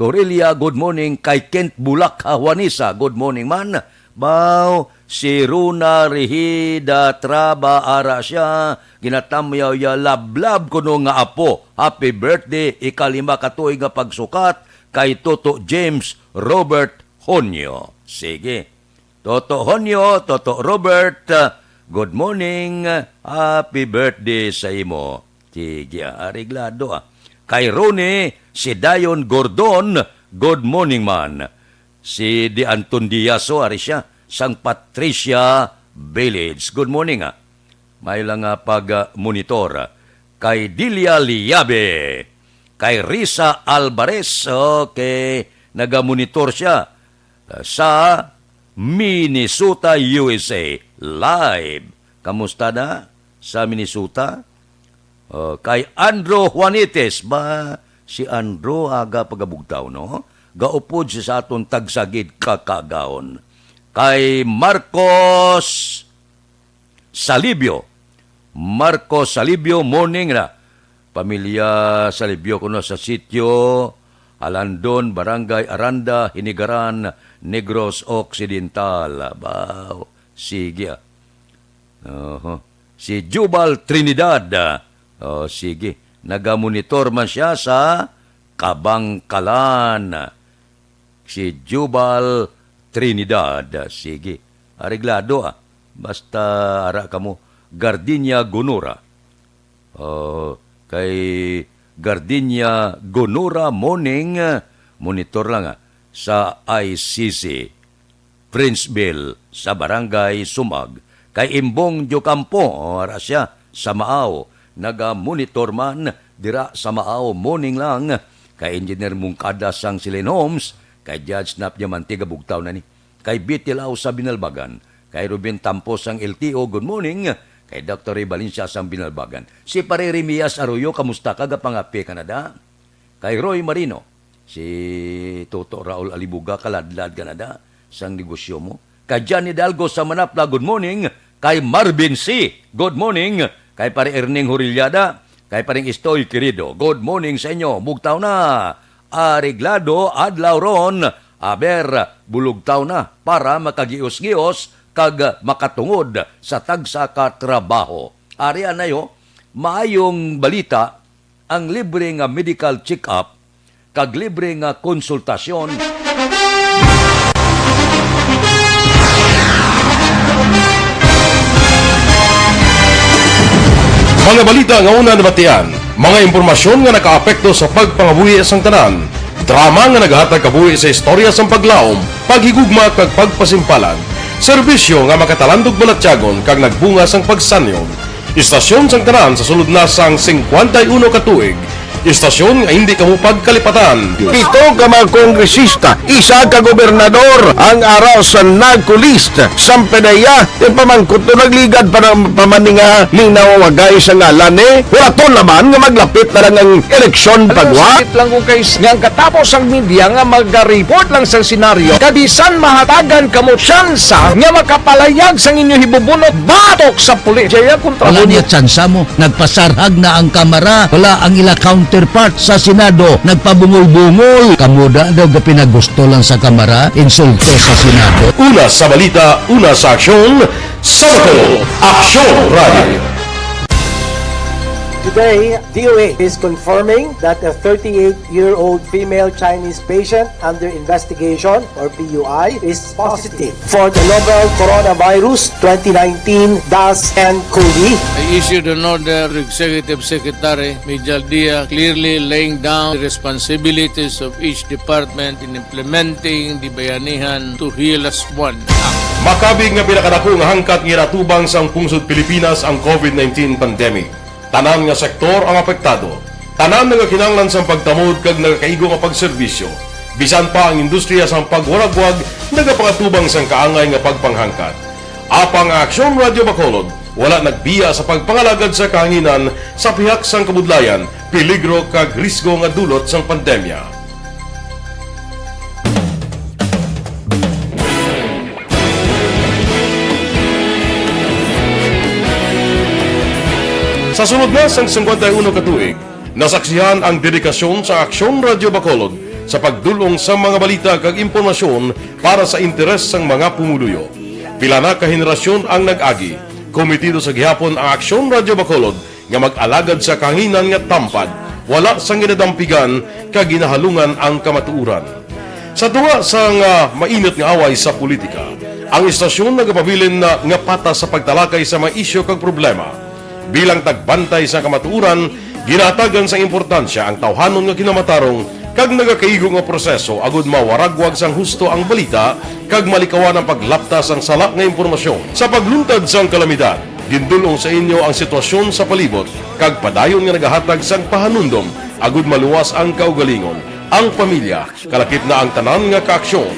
Torilla, good morning. Kay Kent Bulak Juanisa, good morning man. Bao si Runa Rihida Traba ara siya ginatamyaw ya lablab kuno nga apo. Happy birthday ikalima ka tuig nga pagsukat kay Toto James Robert Honyo. Sige. Toto Honyo, Toto Robert, good morning. Happy birthday sa imo. Sige, ariglado Kay Rone, si Dayon Gordon, good morning man. Si Di Anton Diaso, ari siya, Sang Patricia Village. Good morning May lang pag-monitor. Kay Dilia Liabe, kay Risa Alvarez, okay, naga-monitor siya sa Minnesota, USA. Live. Kamusta na sa Minnesota? Kay Andrew Juanites. Ba, si Andrew aga pagabugtaw, no? Gaupod siya sa aton tagsagid kakagaon. Kay Marcos Salibio. Marcos Salibio, morning na. Pamilya Salibio kuno sa sitio Alandon, Barangay Aranda, Hinigaran, Negros Occidental. Bao, sige. Si Jubal Trinidad. Sige. Nagamonitor man siya sa Kabangkalan. Si Jubal Trinidad. Sige. Areglado Basta ara kamo. Gardenia Gonora. Kay Gardenia Gonora morning, monitor lang sa ICC Princeville sa Barangay Sumag. Kay Imbong Jocampo, ara siya sa Maaw, naga-monitor man dira sa Maaw morning lang. Kay Engineer Mungkada sang Silen Homes, kay Judge Nap Diamantiga Bugtaw na ni. Kay Bitilao sa Binalbagan, kay Ruben Tampos sang LTO, good morning. Kay Dr. Ray Valencia sang Binalbagan. Si Pare Remias Arroyo, kamusta ka? Gapangapi Canada. Kay Roy Marino. Si Toto Raul Alibuga, kaladlad Canada. Sang negosyo mo. Kay Johnny Dalgo sa Manapla, good morning. Kay Marvin C., good morning. Kay Pare Erning Horilyada. Kay Paring Istoy Querido, good morning sa inyo. Bugtaw na. Ariglado, adlaw ron. Aber, bulugtaw na para makagios-gios kag makatungod sa tagsa ka trabaho. Ari anayo, maayong balita ang libre nga medical check-up kag libre nga konsultasyon. Mga balita nga una nabatian, mga impormasyon nga nakaapekto sa pagpangabuhi sang tanan, drama nga naghatag kabuhi sa istorya sang paglaom, paghigugma kag pagpasimpalan, serbisyo nga makatalandog balatyagon kag nagbunga sang pagsanyog. Istasyon sang tanan sa sulod na sang 51 ka tuig. Istasyon nga hindi kamupag kalipatan. 7 ka mga kongresista, 1 ka gobernador ang araw sa nagkulist sang pedaya pamangkot to nagligad para pamaninga ning nawagay sa ngalan wala to naman nga maglapit na lang ang eleksyon pagwa. Sakit lang kung kayo nga katapos ang media nga mag-report lang sa senaryo kabisan mahatagan kamo tsansa nga makapalayag sang inyo hibubunot batok sa pulis. Kaya kontra Wala mo niya tsansa mo. Nagpasarhag na ang kamera. Wala ang ila counterpart sa Senado. Nagpabungol-bungol. Kamuda daw ga pinagusto lang sa kamera. Insulto sa Senado. Una sa balita, una sa aksyon, Sabado, Aksyon Radio. Today, DOA is confirming that a 38-year-old female Chinese patient under investigation, or PUI, is positive for the novel coronavirus 2019-10-CoV. I issued an order to Executive Secretary Major Dia clearly laying down the responsibilities of each department in implementing the Bayanihan to Heal as One Act. Makabig nga pinakadako nga hangkat nga natubang sang pungsod Pilipinas ang COVID-19 pandemic. Tanan nga sektor ang apektado. Tanan nga kinahanglan sang pagtamod kag nagakaigo nga pagserbisyo. Bisan pa ang industriya sang pagwaragwag nagapangatubang sang kaangay nga pagpanghangkat. Apang Aksyon Radio Bacolod, wala nagbiya sa pagpangalagad sa kahanginan sa pihak sang kabudlayan, peligro kag risgo nga dulot sang pandemya. Sa sunod na sang 51 katuig, nasaksihan ang dedikasyon sa Aksyon Radyo Bacolod sa pagdulong sa mga balita kag impormasyon para sa interes sang mga pumuluyo. Pila na ka henerasyon ang nag-agi, komitido sa gihapon ang Aksyon Radyo Bacolod nga mag-alagad sa kahanginan nga tampad, wala sang ginadampigan kag ginahalungan ang kamatuuran. Sa tunga sang mainit nga away sa politika, ang istasyon nagapabilin na nga patas sa pagtalakay sa mga isyu kag problema. Bilang tagbantay sa kamatuuran, ginatagan sa importansya ang tawhanon nga kinamatarong kag nagakaigo nga proseso agud mawaragwag sang husto ang balita kag malikawan ang paglaptas ang sala nga impormasyon. Sa pagluntad sang kalamidad, gindulong sa inyo ang sitwasyon sa palibot kag padayon nga nagahatag sang pahanundom agud maluwas ang kaugalingon, ang pamilya, kalakip na ang tanan nga kaaksyon.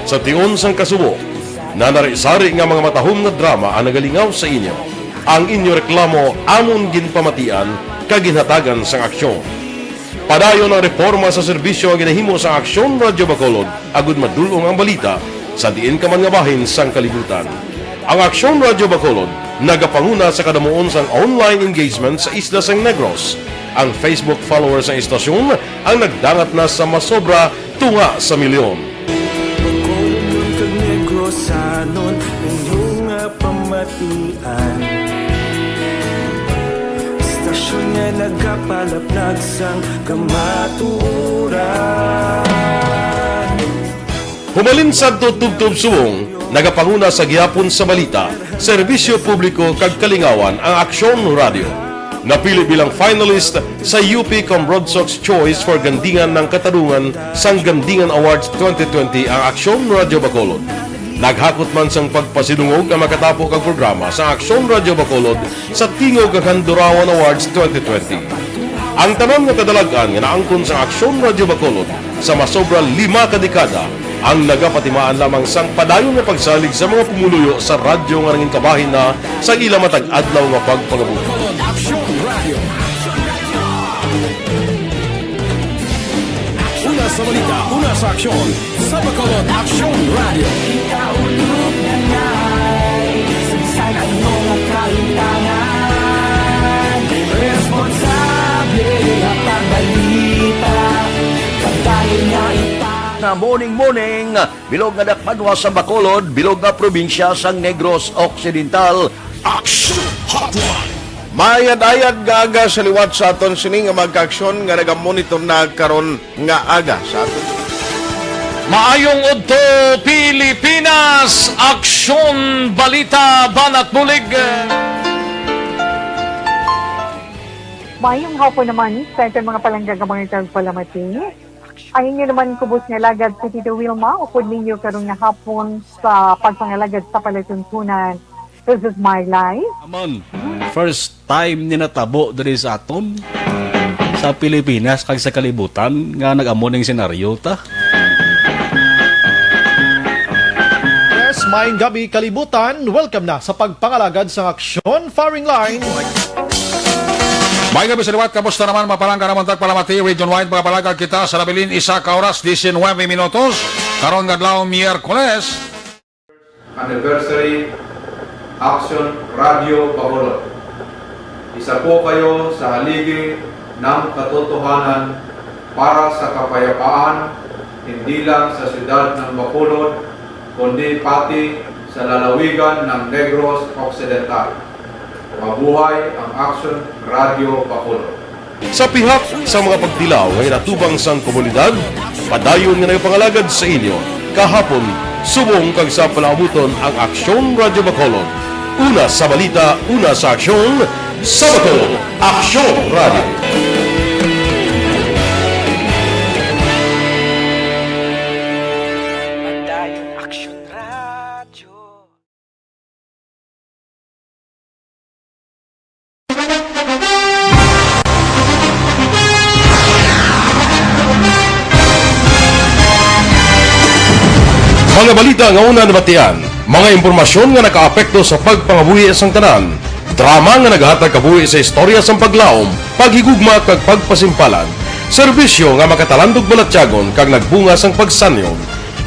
Sa tion sang kasubo, nanari-sari nga mga matahom nga drama ang nagalingaw sa inyo. Ang inyo reklamo amon ginpamatian kag ginhatagan sang aksyon. Padayon ang reforma sa serbisyo ang ginahimo sa Aksyon Radyo Bacolod agud madulong ang balita sa diin ka man nga bahin sang kalibutan. Ang Aksyon Radyo Bacolod nagapanguna sa kadamuon sang online engagement sa isla sang Negros. Ang Facebook followers sa istasyon ang nagdangat na sa masobra tunga sa milyon. Istasyon nga nagapalaplag sang kamaturan. Humalin sa tutubtub suwong, nagapanguna sa gihapon sa balita, serbisyo publiko kag kalingawan ang Aksyon Radio. Napili bilang finalist sa UP Broadsox Choice for Gandingan ng Katarungan sang Gandingan Awards 2020 ang Aksyon Radio Bacolod. Naghakot man sang pagpasidungog ang makatapo kag programa sa Aksyon Radio Bacolod sa Tingog kag Handurawan Awards 2020. Ang tanan nga kadalagan nga naangkon sa Aksyon Radio Bacolod sa masobra 5 ka dekada ang nagapatimaan lamang sang padayon nga pagsalig sa mga pumuluyo sa radyo nga nangin kabahin na sa ila matag adlaw nga pagpangabuhi. Una sa balita, una sa aksyon, sa Bacolod Aksyon Radio. Ikaulog na na'y sansagan mo ang kalintangan. Responsable at pagbalita, kagaya nga Na morning, bilog nga dakpanwa sa Bacolod, bilog nga probinsya sang Negros Occidental. Aksyon Hotline. Mayad-ayad nga aga sa liwat sa aton sini nga magkaaksyon nga nagamonitor na karon nga aga sa aton. Maayong udto Pilipinas, Aksyon Balita Banat Bulig. Mayong hapon naman sa ating mga palanggagamang palamati. Ang inyo naman kubos nga lagad sa Tito Wilma, upod ninyo karong nga hapon sa pagpangalagad sa palatuntunan. This is my life. Amon, first time ni natabo diri sa aton sa Pilipinas kag sa kalibutan nga nag-amo ning senaryo ta. Yes, maayong gabi kalibutan. Welcome na sa pagpangalagad sa Aksyon Firing Line. May gabi sa liwat, kamusta naman mapalangga naman tagpalamati, region-wide mga palagag kita sa labilin, 1 oras, 19 minutos, karon nga adlaw Miyerkules. Anniversary Aksyon Radio Bacolod. Isa po kayo sa haligi ng katotohanan para sa kapayapaan, hindi lang sa siyudad ng Bacolod, kundi pati sa lalawigan ng Negros Occidental. Mabuhay ang Aksyon Radio Bacolod. Sa pihak sa mga pagdilaw ay natubang sang komunidad, padayon nga nagpangalagad sa inyo, kahapon, subong kag sa palaabuton ang Aksyon Radio Bacolod. Una sa balita, una sa aksyon, sa Bacolod, Aksyon Radio. Mga balita nga una nabatian, mga impormasyon nga nakaapekto sa pagpangabuhi sang tanan, drama nga naghatag kabuhi sa istorya sang paglaom, paghigugma kag pagpasimpalan, serbisyo nga makatalandog balatyagon kag nagbunga sang pagsanyog,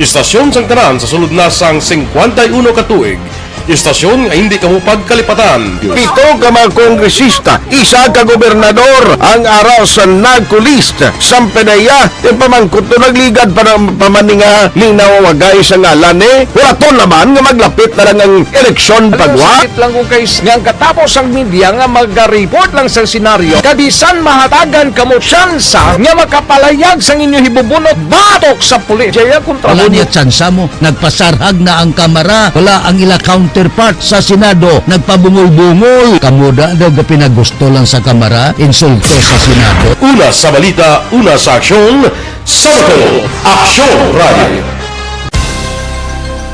istasyon sang tanan sa sulod na sang 51 katuig, Istasyon nga hindi kamupag kalipatan. Pito ka mga kongresista, isa ka gobernador ang araw sa nagkulist sa PDEA yung pamangkot to nagligad para pamaninga ning nawawagay sa ngalan wala to naman nga maglapit na lang ang eleksyon pagwa. Sakit lang kung kays nga katapos ang media nga mag-report lang sa senaryo kabisan mahatagan kamo tsansa nga makapalayag sa inyo hibubunot batok sa pulis. Jaya kontra Wala mo niya tsansa mo, nagpasarhag na ang kamara, wala ang ila counterpart sa Senado, nagpabungol-bungol. Kamuda daw ga pinagusto lang sa kamara, insulto sa Senado. Una sa balita, una sa aksyon, Sabado, Aksyon Radio.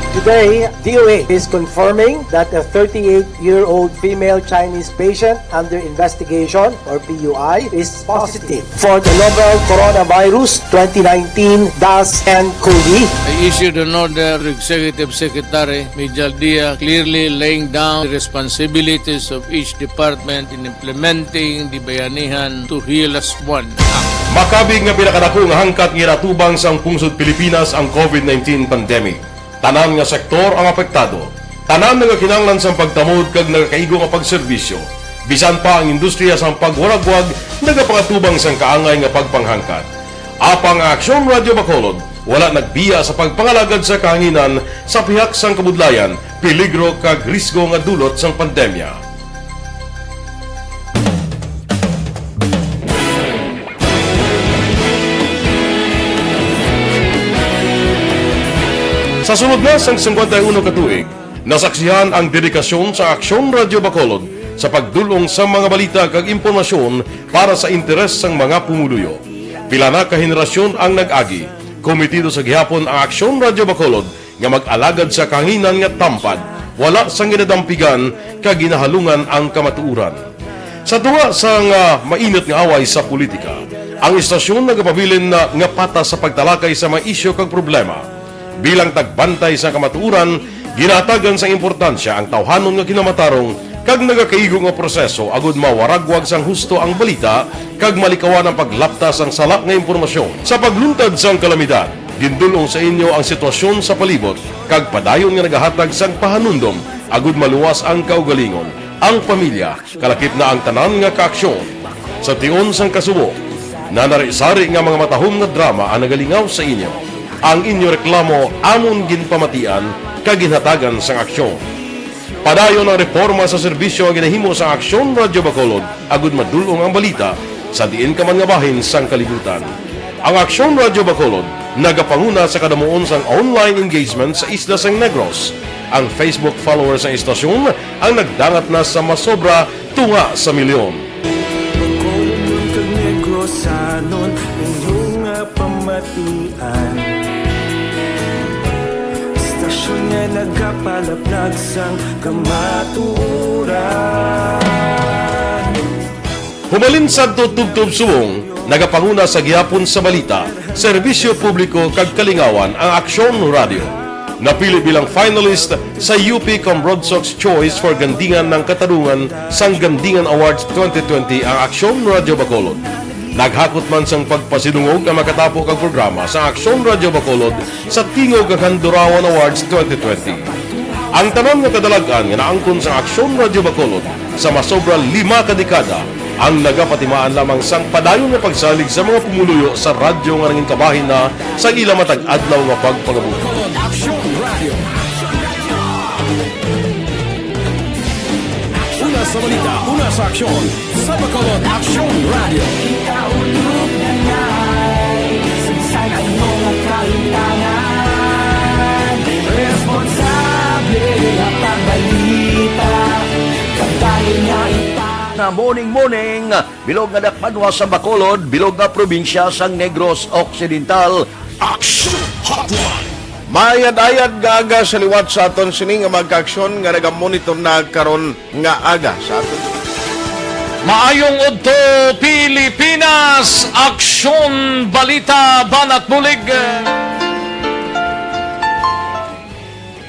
Today, DOA is confirming that a 38-year-old female Chinese patient under investigation, or PUI, is positive for the novel coronavirus 2019 DAS-10-CoV. I issued an order to Executive Secretary Major Dia clearly laying down the responsibilities of each department in implementing the Bayanihan to Heal as One Act. Makabig nga pinakadako nga hangkat nga iratubang sang pungsod Pilipinas ang COVID-19 pandemic. Tanan nga sektor ang apektado. Tanan nga kinahanglan sang pagtamod kag nagakaigo nga pagserbisyo. Bisan pa ang industriya sang pagwaragwag nagapangatubang sang kaangay nga pagpanghangkat. Apang Aksyon Radio Bacolod wala nagbiya sa pagpangalagad sa kahanginan sa pihak sang kabudlayan, peligro kag risgo nga dulot sang pandemya. Sa sunod na sang 51 katuig, nasaksihan ang dedikasyon sa Aksyon Radio Bacolod sa pagdulong sa mga balita kag impormasyon para sa interes sang mga pumuluyo. Pila na ka henerasyon ang nag-agi, komitido sa gihapon ang Aksyon Radio Bacolod nga mag-alagad sa kahanginan nga tampad, wala sang ginadampigan kag ginahalungan ang kamatuuran. Sa tuwa sang mainit nga away sa politika, ang istasyon nagapabilin na nga patas sa pagtalakay sa mga isyu kag problema. Bilang tagbantay sa kamatuuran, ginatagan sa importansya ang tawhanon nga kinamatarong kag nagakaigo nga proseso agud mawaragwag sang husto ang balita kag malikawan ang paglaptas ang sala nga impormasyon. Sa pagluntad sang kalamidad, gindulong sa inyo ang sitwasyon sa palibot kag padayon nga nagahatag sang pahanundom agud maluwas ang kaugalingon, ang pamilya, kalakip na ang tanan nga kaaksyon. Sa tion sang kasubo, nanari-sari nga mga matahom nga drama ang nagalingaw sa inyo. Ang inyo reklamo amon ginpamatian kaginhatagan sang aksyon. Padayon ang reforma sa serbisyo ang ginahimo sa Aksyon Radio Bacolod agud madulong ang balita sa diin ka man nga bahin sang kalibutan. Ang Aksyon Radio Bacolod nagapanguna sa kadamuon sang online engagement sa isla sang Negros. Ang Facebook followers sa istasyon ang nagdangat na sa masobra tunga sa milyon. Bacolod kag Negros anon inyong pamatian. Stasyon nga nagapalaplag sang kamaturan. Humalin sa tutubtub suwong, nagapanguna sa gihapon sa balita, serbisyo publiko kag kalingawan ang Aksyon Radio. Napili bilang finalist sa UP Comrodsox Choice for Gandingan ng Katarungan sang Gandingan Awards 2020 ang Aksyon Radio Bacolod. Naghakot man sang pagpasinungog ang makatapo kang programa sa Aksyon Radio Bacolod sa Tingog kag Handurawan Awards 2020. Ang tanan nga kadalagan nga naangkon sa Aksyon Radio Bacolod sa masobra 5 ka dekada ang nagapatimaan lamang sang padayon nga pagsalig sa mga pumuluyo sa radyo nga nanging kabahin na sa ila matag-adlaw nga pagpangabuhi. Aksyon Radio. Una sa balita, una sa aksyon, sa Bacolod Aksyon Radio. Ikaulog na ngay, sinsan ang mga kaintangan, responsable ang pagbalita, kagaya nga na morning, bilog nga dakpanwa sa Bacolod, bilog nga probinsya sang Negros Occidental. Action Hotline. Mayad-ayad nga aga sa liwat sa aton sining nga magkaaksyon nga nagamonitor na karon nga aga sa aton. Maayong udto Pilipinas, Aksyon Balita Banat Bulig.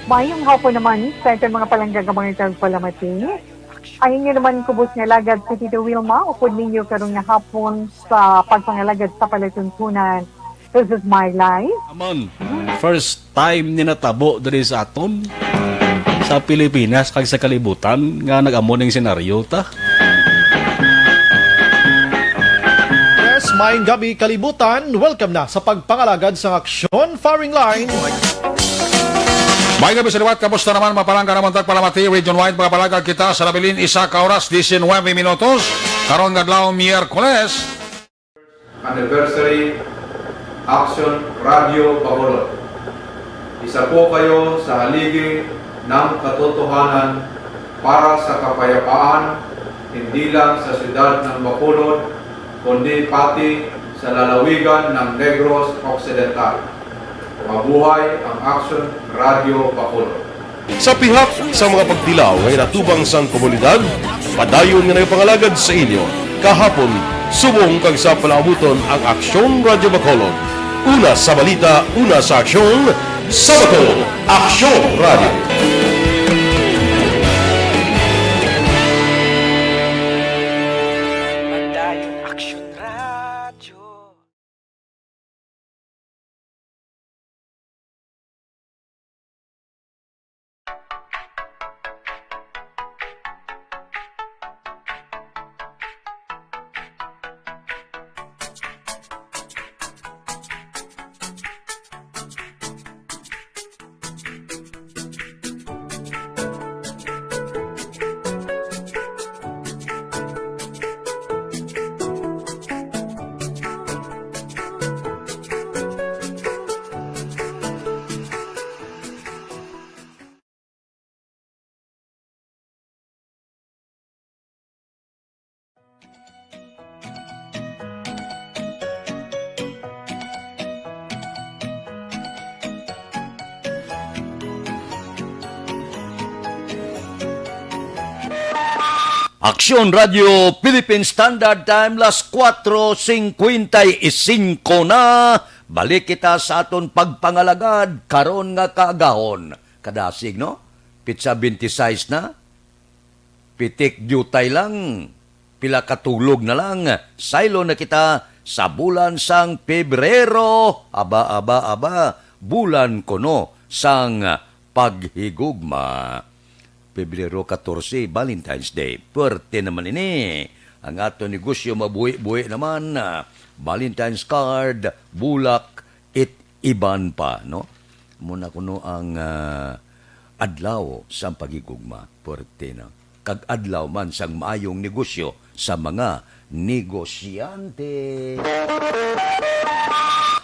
Mayong hapon naman sa itong mga palanggagamang itang palamati. Ang inyo naman kubos nga lagad si Tito Wilma, upod ninyo karong nga hapon sa pagpangalagad sa palatuntunan. This is my life. Amon, first time ni natabo diri sa aton sa Pilipinas kag sa kalibutan nga nag-amo ning senaryo ta. Yes, maayong gabi kalibutan. Welcome na sa pagpangalagad sa aksyon firing line. May gabi sa liwat, kamusta naman mapalangga naman tagpalamati, region-wide mga palagag kita sa Labilin, isa ka oras, 19 minutos, karon gadlaw Miyerkules. Anniversary Action Radio Bacolod. Isa po kayo sa haligi ng katotohanan para sa kapayapaan, hindi lang sa siyudad ng Bacolod, kundi pati sa lalawigan ng Negros Occidental. Mabuhay ang Action Radio Bacolod. Sa pihak sa mga pagtilaw ngay natubang sang komunidad, padayon nga nagpangalagad sa inyo. Kahapon, subong kag sa palaabuton ang Aksyon Radio Bacolod. Una sa balita, una sa aksyon, sa Bacolod, Aksyon Radio. Aksyon Radio Philippine Standard Time, las 4:55 na. Balik kita sa aton pagpangalagad, karon nga kaagahon. Kadasig, no? Pitsa 26 na. Pitik jutay lang. Pila katulog na lang. Saylo na kita sa bulan sang Pebrero. Aba. Bulan kono sang paghigugma. Pebrero 14, Valentine's Day. Pwerte naman ini. Ang ato negosyo mabuhi-buhi naman. Valentine's card, bulak, iban pa, no? Muna kuno ang adlaw sa pagigugma. Pwerte na. Kag adlaw man sang maayong negosyo sa mga negosyante.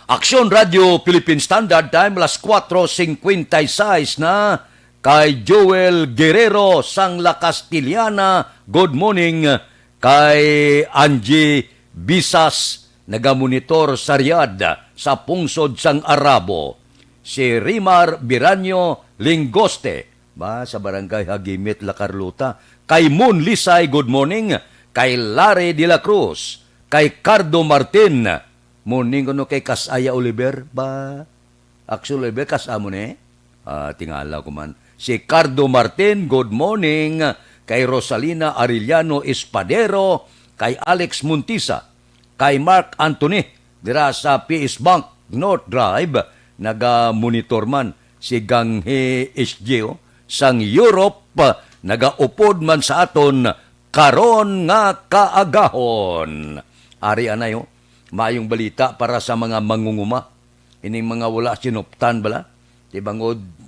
Aksyon Radio Philippine Standard Time, las 4:56 na. Kay Joel Guerrero sang La Castiliana, good morning. Kay Angie Bisas, nagamonitor sa Riyadh sa pungsod sang Arabo. Si Rimar Biranyo Lingoste, sa barangay Hagimit, La Carlota. Kay Moon Lisay, good morning. Kay Larry de la Cruz. Kay Cardo Martin, morning kuno kay Kasaya Oliver, Axel Oliver, kasamo ni? Tingala ko man. Si Cardo Martin, good morning. Kay Rosalina Arellano Espadero, kay Alex Muntisa, kay Mark Anthony, dira sa PS Bank North Drive, naga-monitor man. Si Ganghe SJ, sang Europe, naga-upod man sa aton, karon nga kaagahon. Ari anayo, mayong balita para sa mga mangunguma. Ining mga wala sinuptan bala. Tibangod,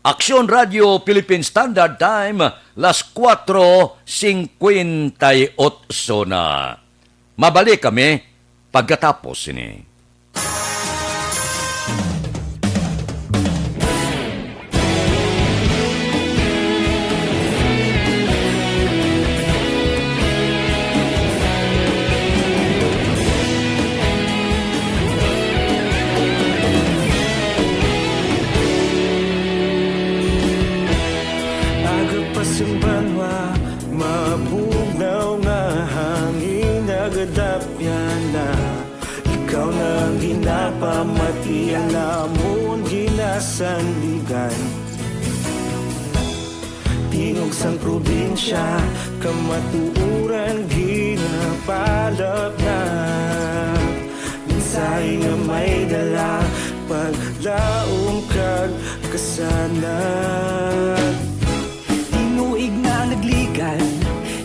Aksyon Radio Philippine Standard Time, las 4:58 na. Mabalik kami pagkatapos ini. Banwa, mabugnaw nga hangin nagadapyan na ikaw na ang ginapamatian namon ginasandigan tingog sang probinsya kamatuuran ginapalap na minsay nga may dala paglaom kag kasanan nagligan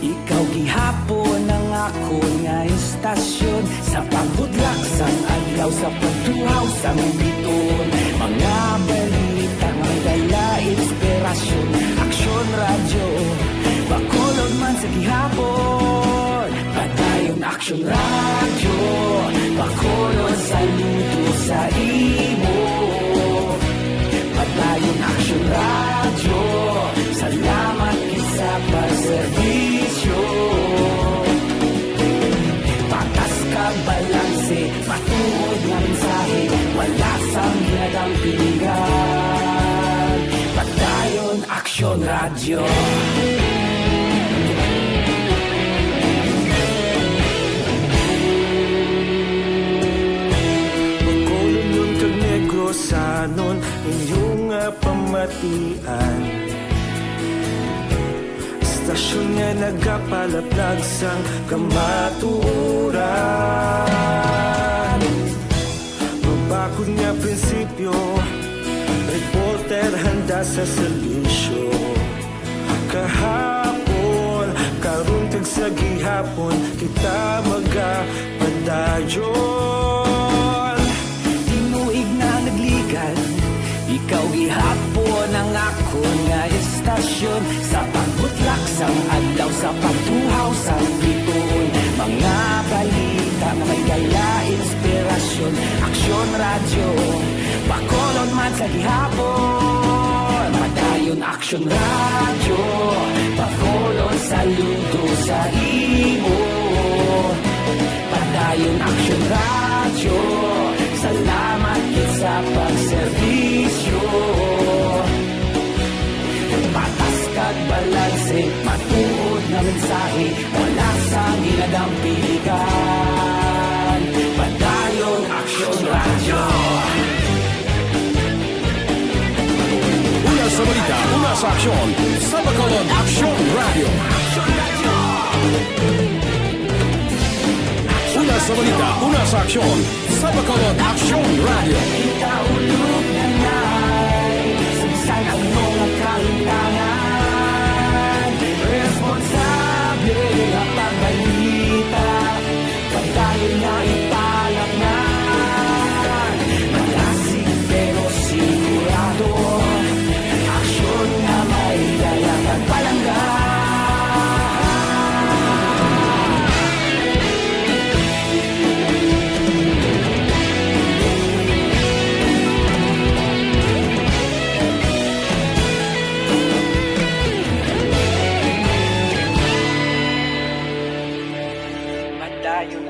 ikaw gihapon ang ako nga istasyon sa pagbudlak sang adlaw sa pagtuhaw sang biton mga balita nga dala inspirasyon aksyon radyo bakolod man sa gihapon padayon aksyon radyo bakolod saludo sa imo padayon aksyon radyo salamat sa pagserbisyo patas kag balanse matuod nga mensahe wala sang ginadang piligan pagdayon aksyon radyo pagkolon nun kag negrosanon inyong pamatian Stasyon nga nagapalaplag sang kamatuuran Mabakod nga prinsipyo Reporter handa sa serbisyo Kahapon, karun kag sa gihapon Kita magapadayon Tinuig na nagligan Ikaw gihapon ang ako nga istasyon Sa pagbutlak sang adlaw Sa pagtuhaw sang biton Mga balita na may dala inspirasyon Aksyon radyo Bakolon man sa gihapon Madayon aksyon radyo Bakolon saludo sa imo Padayon aksyon radyo Salamat kit sa pagserbisyo Patas kag balanse Matuod na mensahe Wala sa ginadang piligan Padayon aksyon radyo Una sa balita, una sa aksyon Sa Bacolod Aksyon Radio Una sa balita, una sa aksyon Sa Bacolod Aksyon Radio Ikaulog na na'y Sagsang ang mga kahintangan Responsable ang pagbalita Pagdayon na ipalak na Malasig pero sigurado Aksyon na may dalang at palanggan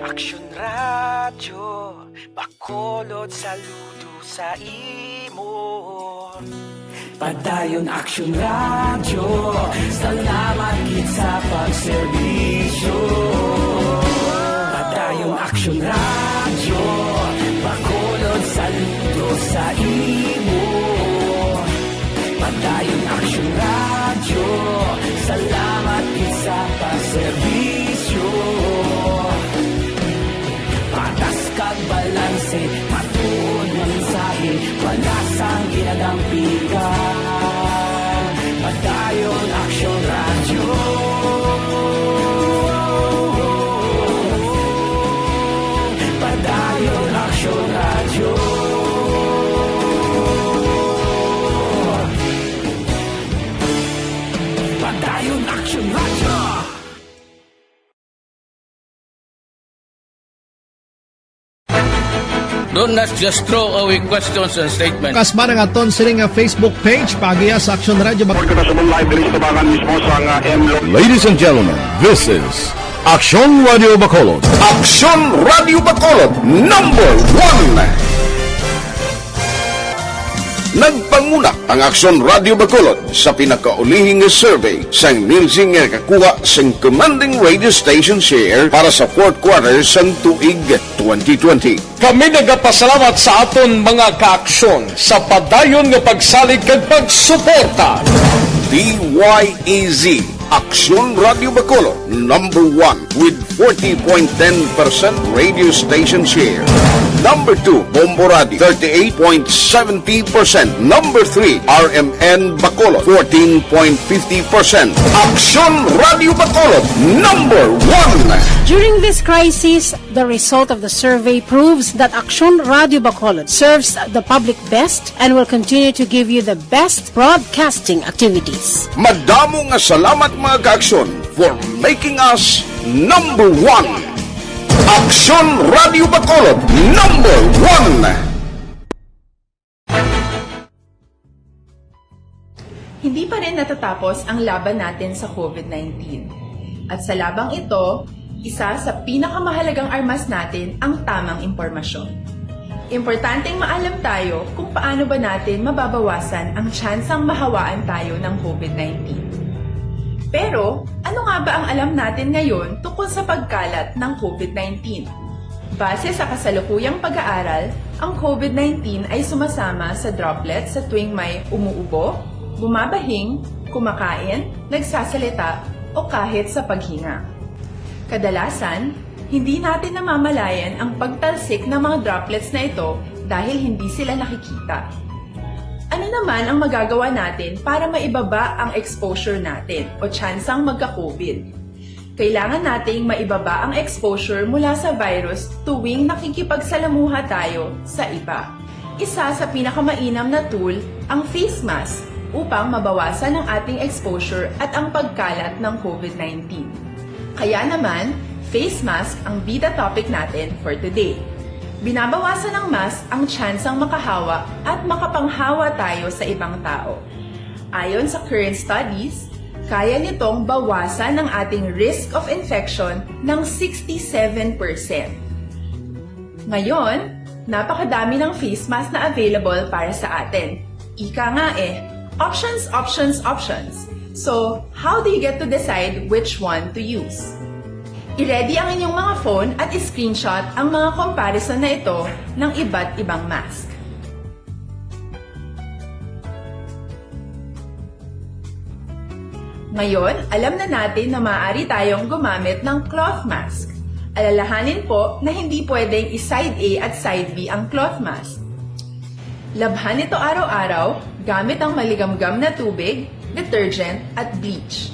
Aksyon radyo, bakolod saludo sa imo. Padayon aksyon radyo, salamat kit sa pagserbisyo. Padayon aksyon radyo, bakolod saludo sa imo. Padayon aksyon radyo, salamat kit sa pagserbisyo. Patas kag balanse, matuod ng mensahe, wala sang ginadampigan. Padayon aksyon radyo. Padayon aksyon radyo. Don't just throw away questions and statements. Kasma nga ton sining Facebook page pagiya sa Action Radio. Ladies and gentlemen, this is Action Radio Bacolod. Action Radio Bacolod, number 1. Nagpanguna ang Action Radio Bacolod sa pinakaulihing survey sa Nielsen nga kakuha sa commanding radio station share para sa fourth quarter sa tuig 2020. Kami nagapasalamat sa aton mga kaaksyon sa padayon nga pagsalig kag pagsuporta. DYEZ Action Radio Bacolod, number 1 with 40.10% radio station share. Number 2, Bombo Radio, 38.70%. Number 3, RMN Bacolod, 14.50%. Action Radio Bacolod, number 1. During this crisis, the result of the survey proves that Action Radio Bacolod serves the public best and will continue to give you the best broadcasting activities. Madamo nga salamat mga kaaksyon for making us number 1. Action Radio Bacolod, number 1. Hindi pa rin natatapos ang laban natin sa COVID-19. At sa labang ito, isa sa pinakamahalagang armas natin ang tamang impormasyon. Importanteng maalam tayo kung paano ba natin mababawasan ang tsansang mahawaan tayo ng COVID-19. Pero, ano nga ba ang alam natin ngayon tungkol sa pagkalat ng COVID-19? Base sa kasalukuyang pag-aaral, ang COVID-19 ay sumasama sa droplets sa tuwing may umuubo, bumabahing, kumakain, nagsasalita, o kahit sa paghinga. Kadalasan, hindi natin namamalayan ang pagtalsik ng mga droplets na ito dahil hindi sila nakikita. Ano naman ang magagawa natin para maibaba ang exposure natin o tsansang magka-COVID? Kailangan nating maibaba ang exposure mula sa virus tuwing nakikipagsalamuha tayo sa iba. Isa sa pinakamainam na tool ang face mask upang mabawasan ang ating exposure at ang pagkalat ng COVID-19. Kaya naman, face mask ang bida topic natin for today. Binabawasan ng mask ang tsansang makahawa at makapanghawa tayo sa ibang tao. Ayon sa current studies, kaya nitong bawasan ang ating risk of infection ng 67%. Ngayon, napakadami ng face mask na available para sa atin. Ika nga options, options, options. So, how do you get to decide which one to use? I-ready ang inyong mga phone at i-screenshot ang mga comparison na ito ng iba't ibang mask. Ngayon, alam na natin na maaari tayong gumamit ng cloth mask. Alalahanin po na hindi pwedeng i-side A at side B ang cloth mask. Labhan ito araw-araw gamit ang maligamgam na tubig, detergent at bleach.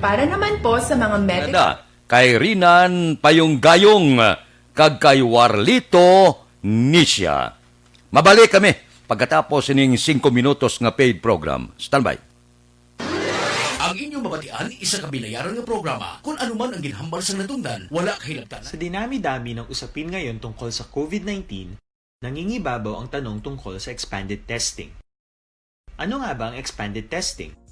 Para naman po sa mga medical... Kay Rinan Payong-Gayong, kag kay Warlito Nisha. Mabalik kami pagkatapos ining 5 minutos nga paid program. Standby. Ang inyong mabatian, isa ka binayaran ng programa. Kung anuman ang ginhambal sa natundan, wala kahilabtan. Sa dinami-dami ng usapin ngayon tungkol sa COVID-19, nangingibabaw ang tanong tungkol sa expanded testing. Ano nga ba ang expanded testing?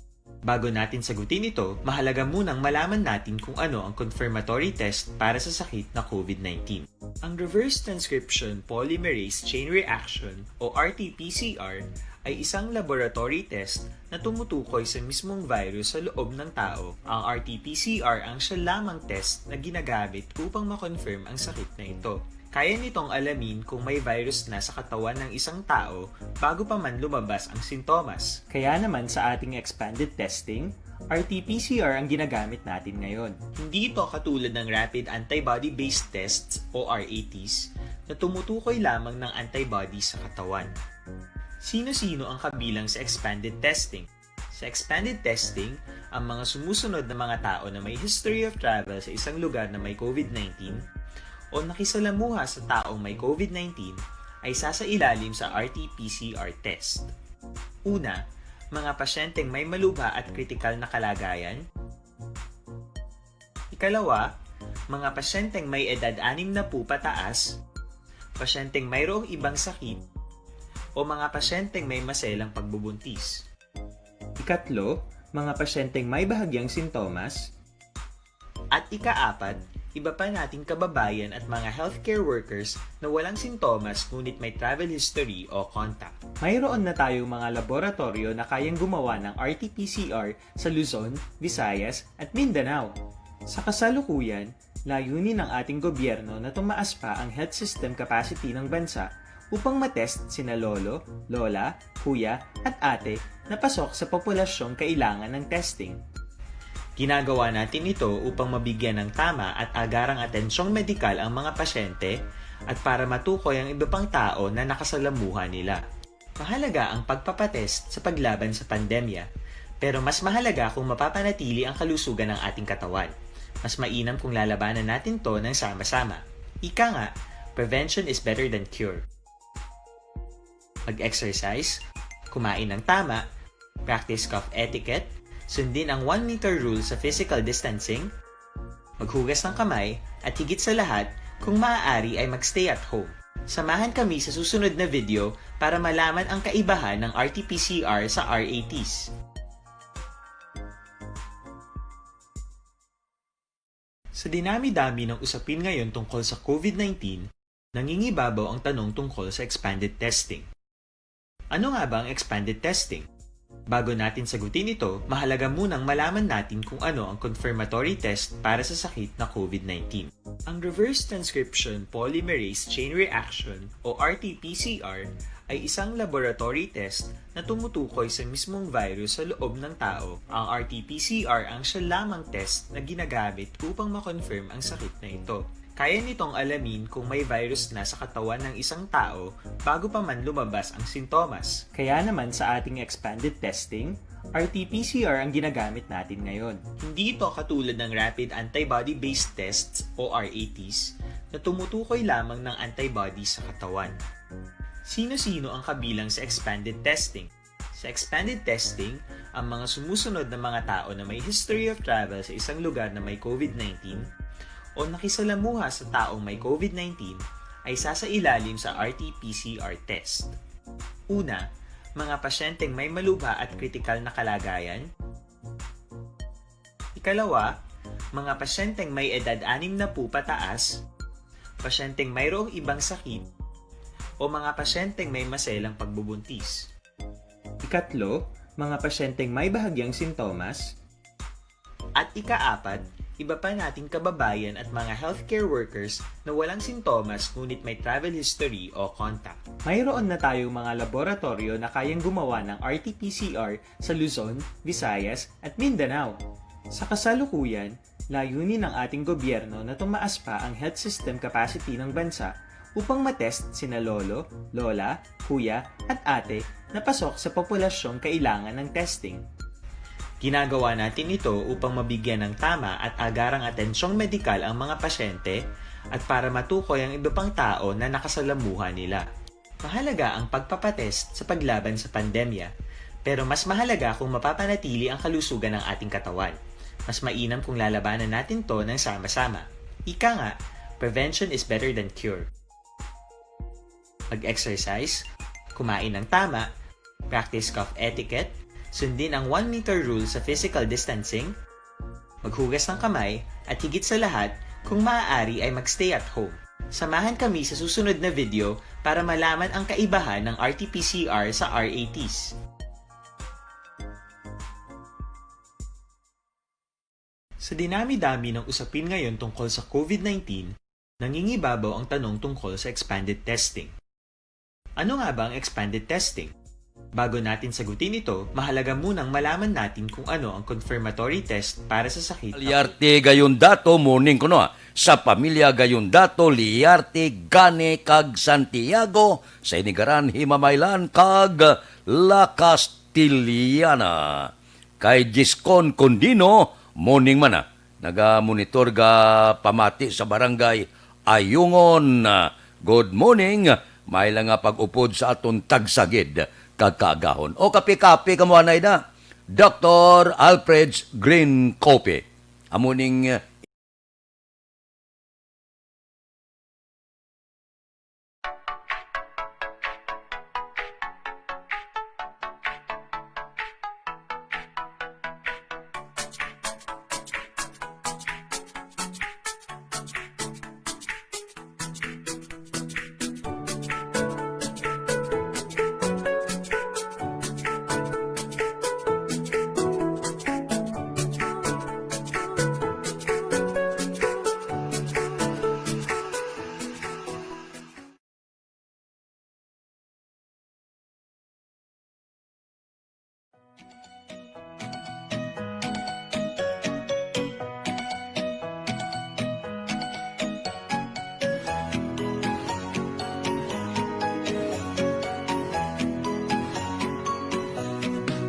Bago natin sagutin ito, mahalaga munang malaman natin kung ano ang confirmatory test para sa sakit na COVID-19. Ang Reverse Transcription Polymerase Chain Reaction o RT-PCR ay isang laboratory test na tumutukoy sa mismong virus sa loob ng tao. Ang RT-PCR ang siya lamang test na ginagamit upang makonfirm ang sakit na ito. Kaya nitong alamin kung may virus na sa katawan ng isang tao bago pa man lumabas ang sintomas. Kaya naman sa ating expanded testing, RT-PCR ang ginagamit natin ngayon. Hindi ito katulad ng Rapid Antibody-Based Tests o RATs na tumutukoy lamang ng antibodies sa katawan. Sino-sino ang kabilang sa expanded testing? Sa expanded testing, ang mga sumusunod na mga tao na may history of travel sa isang lugar na may COVID-19 o nakisalamuha sa taong may COVID-19 ay sasailalim sa RT-PCR test. Una, mga pasyenteng may malubha at kritikal na kalagayan. Ikalawa, mga pasyenteng may edad 60 pataas. pasyenteng mayroong ibang sakit, o mga pasyenteng may maselang pagbubuntis. Ikatlo, mga pasyenteng may bahagyang sintomas. At ikaapat, iba pa nating kababayan at mga healthcare workers na walang sintomas ngunit may travel history o contact. Mayroon na tayong mga laboratorio na kayang gumawa ng RT-PCR sa Luzon, Visayas at Mindanao. Sa kasalukuyan, layunin ng ating gobyerno na tumaas pa ang health system capacity ng bansa upang matest sina lolo, lola, kuya at ate na pasok sa populasyong kailangan ng testing. Ginagawa natin ito upang mabigyan ng tama at agarang atensyong medikal ang mga pasyente at para matukoy ang iba pang tao na nakasalamuha nila. Mahalaga ang pagpapatest sa paglaban sa pandemya, pero mas mahalaga kung mapapanatili ang kalusugan ng ating katawan. Mas mainam kung lalabanan natin to ng sama-sama. Ika nga, prevention is better than cure. Mag-exercise, kumain ng tama, practice cough etiquette, sundin ang 1 meter rule sa physical distancing, maghugas ng kamay, at higit sa lahat, kung maaari ay magstay at home. Samahan kami sa susunod na video para malaman ang kaibahan ng RT-PCR sa RATs. Sa dinami-dami ng usapin ngayon tungkol sa COVID-19, nangingibabaw ang tanong tungkol sa expanded testing. Ano nga ba ang expanded testing? Bago natin sagutin ito, mahalaga munang malaman natin kung ano ang confirmatory test para sa sakit na COVID-19. Ang reverse transcription polymerase chain reaction o RT-PCR ay isang laboratory test na tumutukoy sa mismong virus sa loob ng tao. Ang RT-PCR ang siya lamang test na ginagamit upang makonfirm ang sakit na ito. Kaya nitong alamin kung may virus na sa katawan ng isang tao bago pa man lumabas ang sintomas. Kaya naman sa ating expanded testing, RT-PCR ang ginagamit natin ngayon. Hindi ito katulad ng Rapid Antibody-Based Tests o RATs na tumutukoy lamang ng antibodies sa katawan. Sino-sino ang kabilang sa expanded testing? Sa expanded testing, ang mga sumusunod na mga tao na may history of travel sa isang lugar na may COVID-19 o nakisalamuha sa taong may COVID-19 ay sasailalim sa RT-PCR test. Una, mga pasyenteng may malubha at kritikal na kalagayan. Ikalawa, mga pasyenteng may edad 60 pataas, pasyenteng mayroong ibang sakit, o mga pasyenteng may maselang pagbubuntis. Ikatlo, mga pasyenteng may bahagyang sintomas. At ikaapat, iba pa nating kababayan at mga healthcare workers na walang sintomas ngunit may travel history o contact. Mayroon na tayong mga laboratorio na kayang gumawa ng RT-PCR sa Luzon, Visayas at Mindanao. Sa kasalukuyan, layunin ng ating gobyerno na tumaas pa ang health system capacity ng bansa upang matest sina lolo, lola, kuya at ate na pasok sa populasyong kailangan ng testing. Ginagawa natin ito upang mabigyan ng tama at agarang atensyong medikal ang mga pasyente at para matukoy ang iba pang tao na nakasalamuha nila. Mahalaga ang pagpapatest sa paglaban sa pandemya, pero mas mahalaga kung mapapanatili ang kalusugan ng ating katawan. Mas mainam kung lalabanan natin to ng sama-sama. Ika nga, prevention is better than cure. Mag-exercise, kumain ng tama, practice cough etiquette, sundin ang 1 meter rule sa physical distancing, maghugas ng kamay, at higit sa lahat, kung maaari ay magstay at home. Samahan kami sa susunod na video para malaman ang kaibahan ng RT-PCR sa RATs. Sa dinami-dami ng usapin ngayon tungkol sa COVID-19, nangingibabaw ang tanong tungkol sa expanded testing. Ano nga ba ang expanded testing? Bago natin sagutin ito, mahalaga munang malaman natin kung ano ang confirmatory test para sa sakit. Liarte Gayondato, morning ko no, sa pamilya Gayondato, Liarte, Gane, kag Santiago, sa Inigaran, Himamaylan, kag La Castillana. Kay Giscon Condino, morning man naga-monitor ga pamati sa barangay Ayungon. Good morning, may lang nga pag-upod sa aton tagsagid kagkaagahon. O kape-kape kamuanay na, Dr. Alfred's Green Coffee. Amuning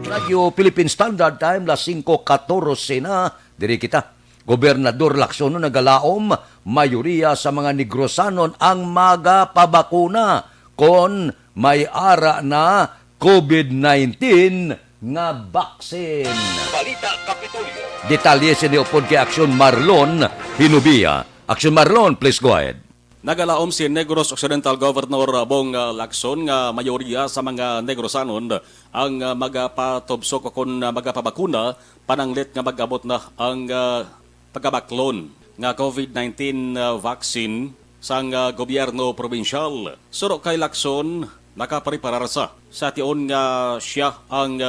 Radio Philippine Standard Time, las 5:14 na. Diri kita. Gobernador Lacson nagalaom, mayoriya sa mga Negrosanon ang magapabakuna kon may ara na COVID-19 nga baksin. Balita Kapitolyo. Detalye siniupod kay Aksyon Marlon Hinubia. Aksyon Marlon, please go ahead. Nagalaom si Negros Occidental Governor Bong Lacson nga mayoriya sa mga Negrosanon ang magapatubsok o kung magapabakuna pananglit nga mag-abot na ang pagkabaklon nga COVID-19 vaccine sang gobyerno probinsyal. Suro kay Lacson, nakapreparar sa tion nga siya ang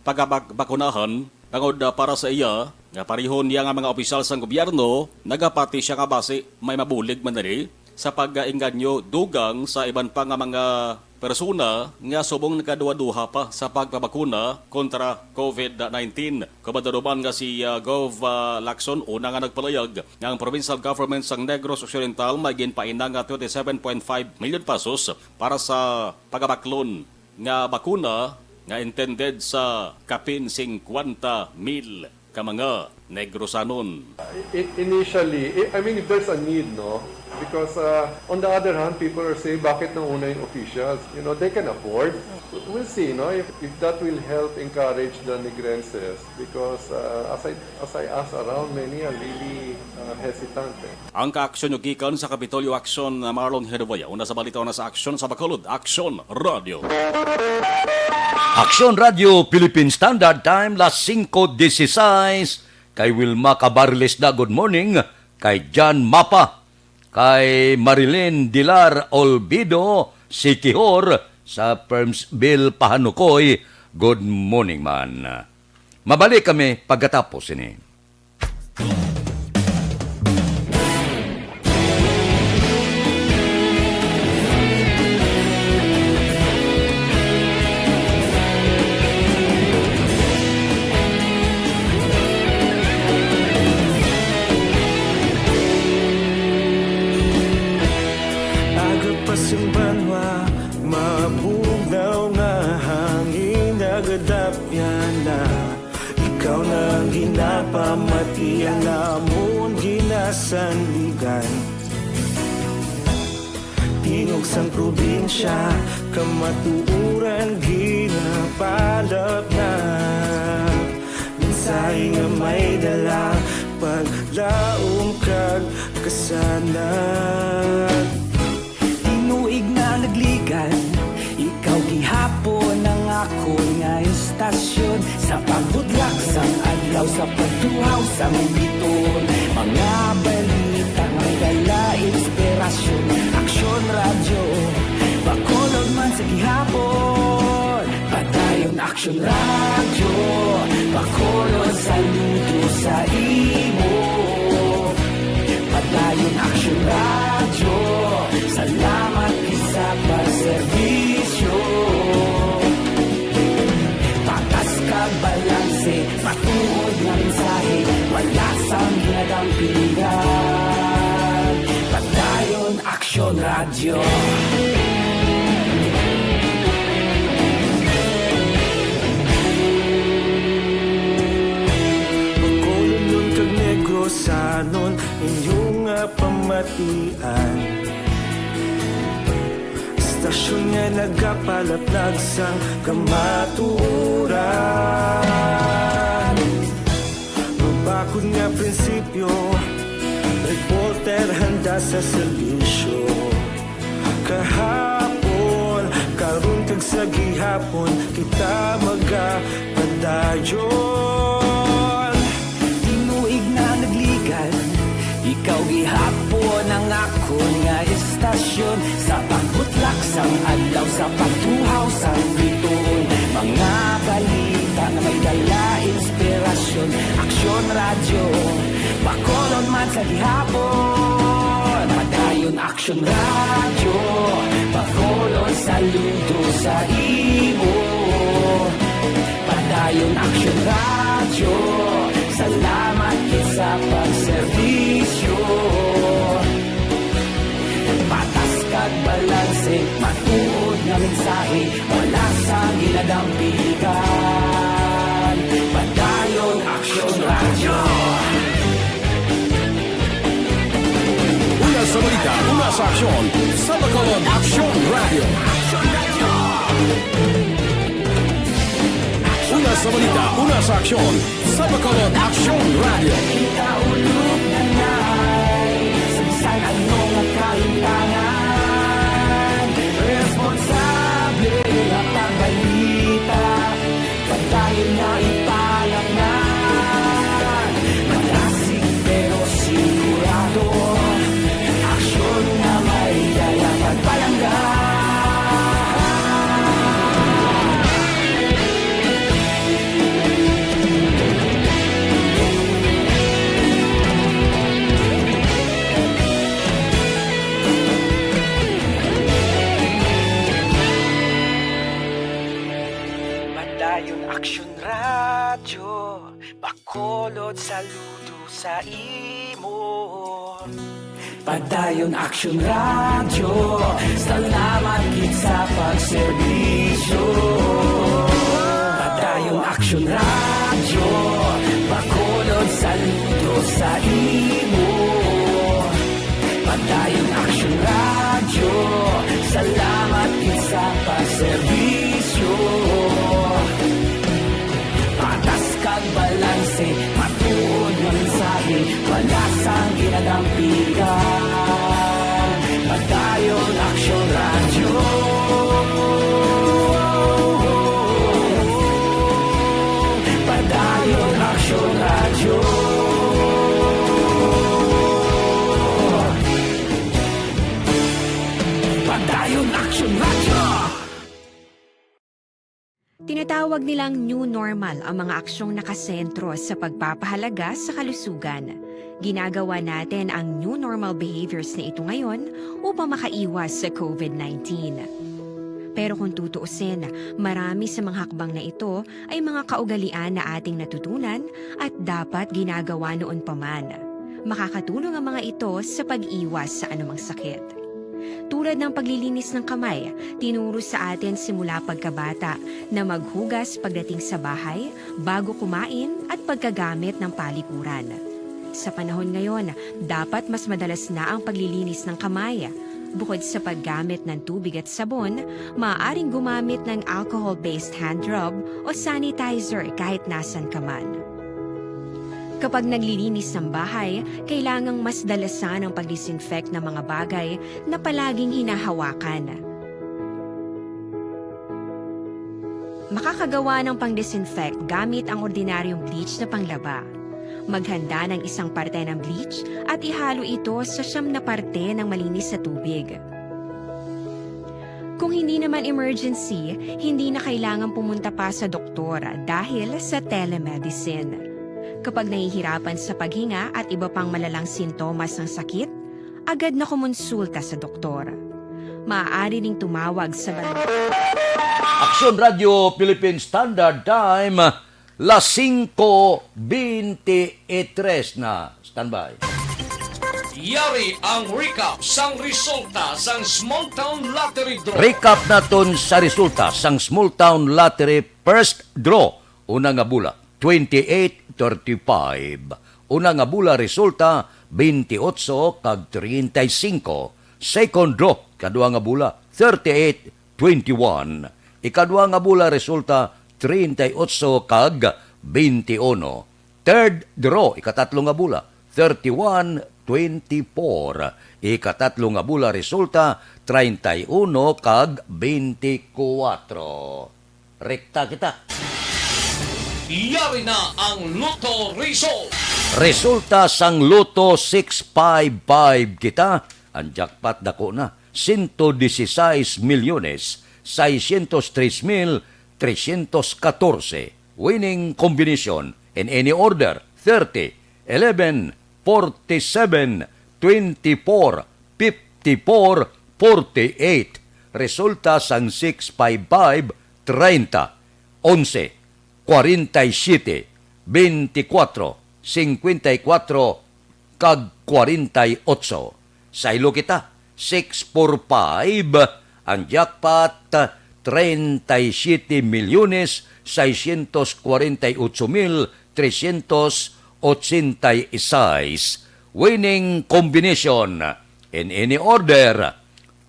pagbakunahan tangod para sa iya nga parihon niya nga mga opisyal sang gobyerno nagapati siya nga base may mabulig man diri sa pag-inganyo dugang sa iban pa nga mga persona nga subong nakaduwa-duha pa sa pagpabakuna kontra COVID-19. Kabaduman nga si Gov. Lacson una nga nagpalayag nga ang provincial government sang Negros Occidental may ginpaina nga 27.5 million pesos para sa pagabaklon nga bakuna nga intended sa kapin 50,000 ka mga Negrosanon. Initially, I mean, if there's a need, no? Because on the other hand, people are saying, bakit nauna yung officials? You know, they can afford. We'll see, no? If that will help encourage the Negrenses. Because as I ask around, many are really hesitant. Ang kaaksyon yung gikan sa Kapitolyo Aksyon Marlon Hinubia. Una sa balita na sa Aksyon sa Bacolod. Aksyon Radio. Aksyon Radio Philippine Standard Time, las 5:16. Kay Wilma Cabarles na good morning. Kay John Mapa. Kay Marilyn Dilar Olvido, si Kihor sa Permsville, Pahanukoy. Good morning man. Mabalik kami pagkatapos ini. Ikaw na ginapamati ang amon ginasanligan. Tingog sang probinsya, kamatuuran ginapalap na. Minsay nga may dala, paglaom kag kasanat. Tinuig na nagligan, ikaw gihapon ang ako nga istasyon. Sa pagbudlak sang adlaw, sa pagtuhaw sang biton. Mga balita may dala inspirasyon. Aksyon Radio, Bacolod man sa gihapon. Padayon Aksyon Radio, Bacolod saludo sa imo. Padayon Aksyon Radio, salamat isa pa serbisyo. Patas kag balanse, patuod nga mensahe, wala sang ginadampingan. Padayon Aksyon Radio. Bacolod kag Negrosanon, inyong pamatian. Istasyon nga nagapalaplag sang kamaturan. Mabakod nga prinsipyo, reporter handa sa serbisyo. Kahapon, karon kag sa gihapon, kita magapadayon. Tinuig na nagligan, ikaw gihapon ang ako nga istasyon. Sa pagbutlak sang adlaw, sa pagtuhaw sang biton. Mga balita na may dala inspirasyon. Aksyon Radio, Bacolod man sa gihapon. Padayon Aksyon Radio, Bacolod saludo sa imo. Padayon Aksyon Radio, salamat sa pagserbisyo. Patas kag balanse, matuod nga mensahe, wala sa ginadampigan. balita, una sa aksyon, sa Bacolod Action Radio. Una sa balita, una sa aksyon, sa Bacolod Action Radio. Kaulog na na'y sagsag anong nakaintangan. Responsable at ang balita, patayin na ipalangan. Malasig pero sigurado, aksyon na may dala pagpalanggan. Madayon Aksyon Radyo, Bacolod saludo sa imo. Padayon Action Radio, salamat gid sa pagserbisyo. Padayon Action Radio, Bacolod saludo sa imo. Padayon Action Radio, salamat gid sa pagserbisyo. Patas kag balanse, matuod ng mensahe, wala sang ginadampigan. Padayon Action Radio. Padayon Action Radio. Padayon Action Radio. Tinatawag nilang new normal ang mga aksyong nakasentro sa pagpapahalaga sa kalusugan. Ginagawa natin ang new normal behaviors na ito ngayon upang makaiwas sa COVID-19. Pero kung tutuusin, marami sa mga hakbang na ito ay mga kaugalian na ating natutunan at dapat ginagawa noon pa man. Makakatulong ang mga ito sa pag-iwas sa anumang sakit. Tulad ng paglilinis ng kamay, tinuro sa atin simula pagkabata na maghugas pagdating sa bahay, bago kumain at pagkagamit ng palikuran. Sa panahon ngayon, dapat mas madalas na ang paglilinis ng kamay. Bukod sa paggamit ng tubig at sabon, maaaring gumamit ng alcohol-based hand rub o sanitizer kahit nasan ka man. Kapag naglilinis ng bahay, kailangang mas dalasan ang pag-disinfect ng mga bagay na palaging hinahawakan. Makakagawa ng pang-disinfect gamit ang ordinaryong bleach na panglaba. Maghanda ng isang parte ng bleach at ihalo ito sa 9 na parte ng malinis na tubig. Kung hindi naman emergency, hindi na kailangan pumunta pa sa doktor dahil sa telemedicine. Kapag nahihirapan sa paghinga at iba pang malalang sintomas ng sakit, agad na kumonsulta sa doktor. Maaari ring tumawag sa Aksyon Radio Philippine Standard Time, las 5:23 na. Standby. Yari ang recap sang resulta sang Small Town Lottery Draw. Recap naton sa resulta sang Small Town Lottery First Draw. Una nga bula, 28-35. Una nga bula resulta, 28 kag 35. Second draw, kadua nga bula, 38-21. Ikadua nga bula resulta, 38 kag 21. Third draw, ikatatlo nga bula, 31-24. Ikatatlo nga bula resulta, 31 kag 24. Rekta kita. Yari na ang Lotto Result. Resulta sang Lotto 655 kita. Ang jackpot dako na, 116,603,314. Winning combination in any order, 30, 11, 47, 24, 54, 48. Resulta sang 655, 30, 11, 47, 24, 54, kag 48. Sa ilo kita, 645, ang jackpot, 37,648,386. Winning combination in any order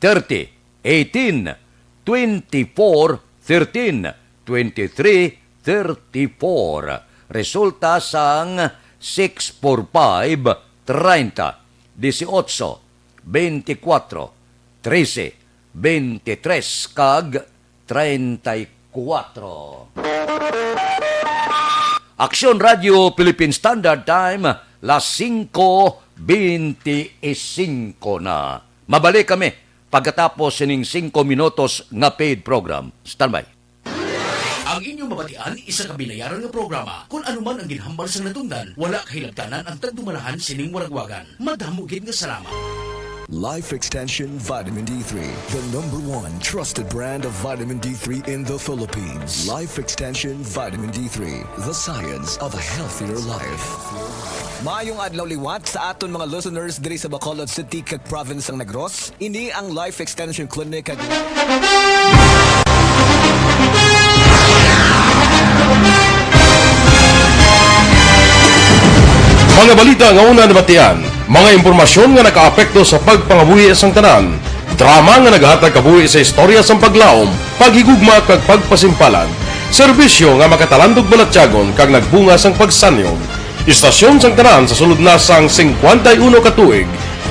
30, 18, 24, 13, 23, 34. Resulta sang 645, 30, 18, 24, 13, 23, kag 34. Aksyon Radio Philippine Standard Time, las 5:25 na. Mabalik kami pagkatapos sining 5 minutos nga paid program. Standby. Ang inyong mabatian, isa ka binayaran nga programa. Kung anuman ang ginhambal sa natungdan, wala kahilabtanan ang tagdumalahan sining waragwagan. Madamugid nga salamat. Life Extension Vitamin D3, the #1 trusted brand of vitamin D3 in the Philippines. Life Extension Vitamin D3, the science of a healthier life. Maayong adlaw liwat sa aton mga listeners diri sa Bacolod City kag province ng Negros. Ini ang Life Extension Clinic kag Mga balita nga una nabatian, mga impormasyon nga nakaapekto sa pagpangabuhi sang tanan, drama nga naghatag kabuhi sa istorya sang paglaom, paghigugma kag pagpasimpalan, serbisyo nga makatalandog balatyagon kag nagbunga sang pagsanyog, istasyon sang tanan sa sulod na sang 51 ka tuig,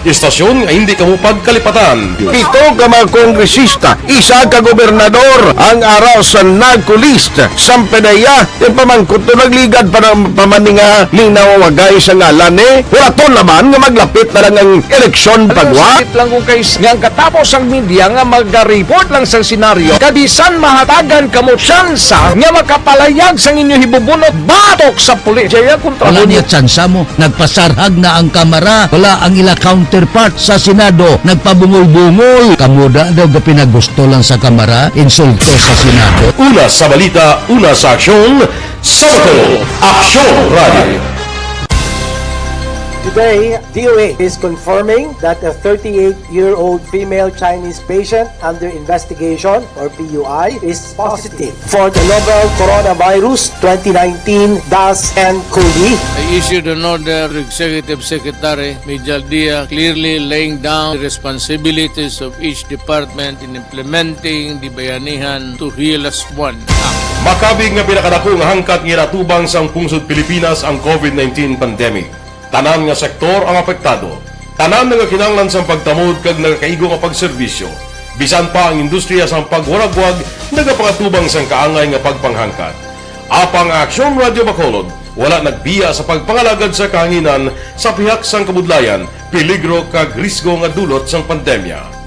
istasyon nga hindi kamupag kalipatan. 7 ka mga kongresista, 1 ka gobernador ang araw sa nagkulist sa PDEA yung pamangkot to nagligad para pamaninga ning nawawagay sa ngalan wala to naman nga maglapit na lang ang eleksyon pagwa. Sakit lang kung kays nga katapos ang media nga mag-report lang sa senaryo kabisan mahatagan kamo tsansa nga makapalayag sang inyo hibubunot batok sa pulis. Jaya kontra Wala niya tsansa mo, nagpasarhag na ang kamara, wala ang ila counterpart sa Senado, nagpabungol-bungol. Kamuda daw ga pinagusto lang sa kamara, insulto sa Senado. Una sa balita, una sa aksyon, Sabado, Aksyon Radio. Today, DOA is confirming that a 38-year-old female Chinese patient under investigation, or PUI, is positive for the novel coronavirus 2019 DAS-CoV. I issued an order to Executive Secretary Major Dia clearly laying down the responsibilities of each department in implementing the Bayanihan to Heal as One Act. Makabig nga pinakadako nga hangkat nga natubang sang pungsod Pilipinas ang COVID-19 pandemic. Tanan nga sektor ang apektado. Tanan nga kinahanglan sang pagtamod kag nagakaigo nga pagserbisyo. Bisan pa ang industriya sang pagwaragwag nagapangatubang sang kaangay nga pagpanghangkat. Apang Aksyon Radio Bacolod wala nagbiya sa pagpangalagad sa kahanginan sa pihak sang kabudlayan, peligro kag risgo nga dulot sang pandemya.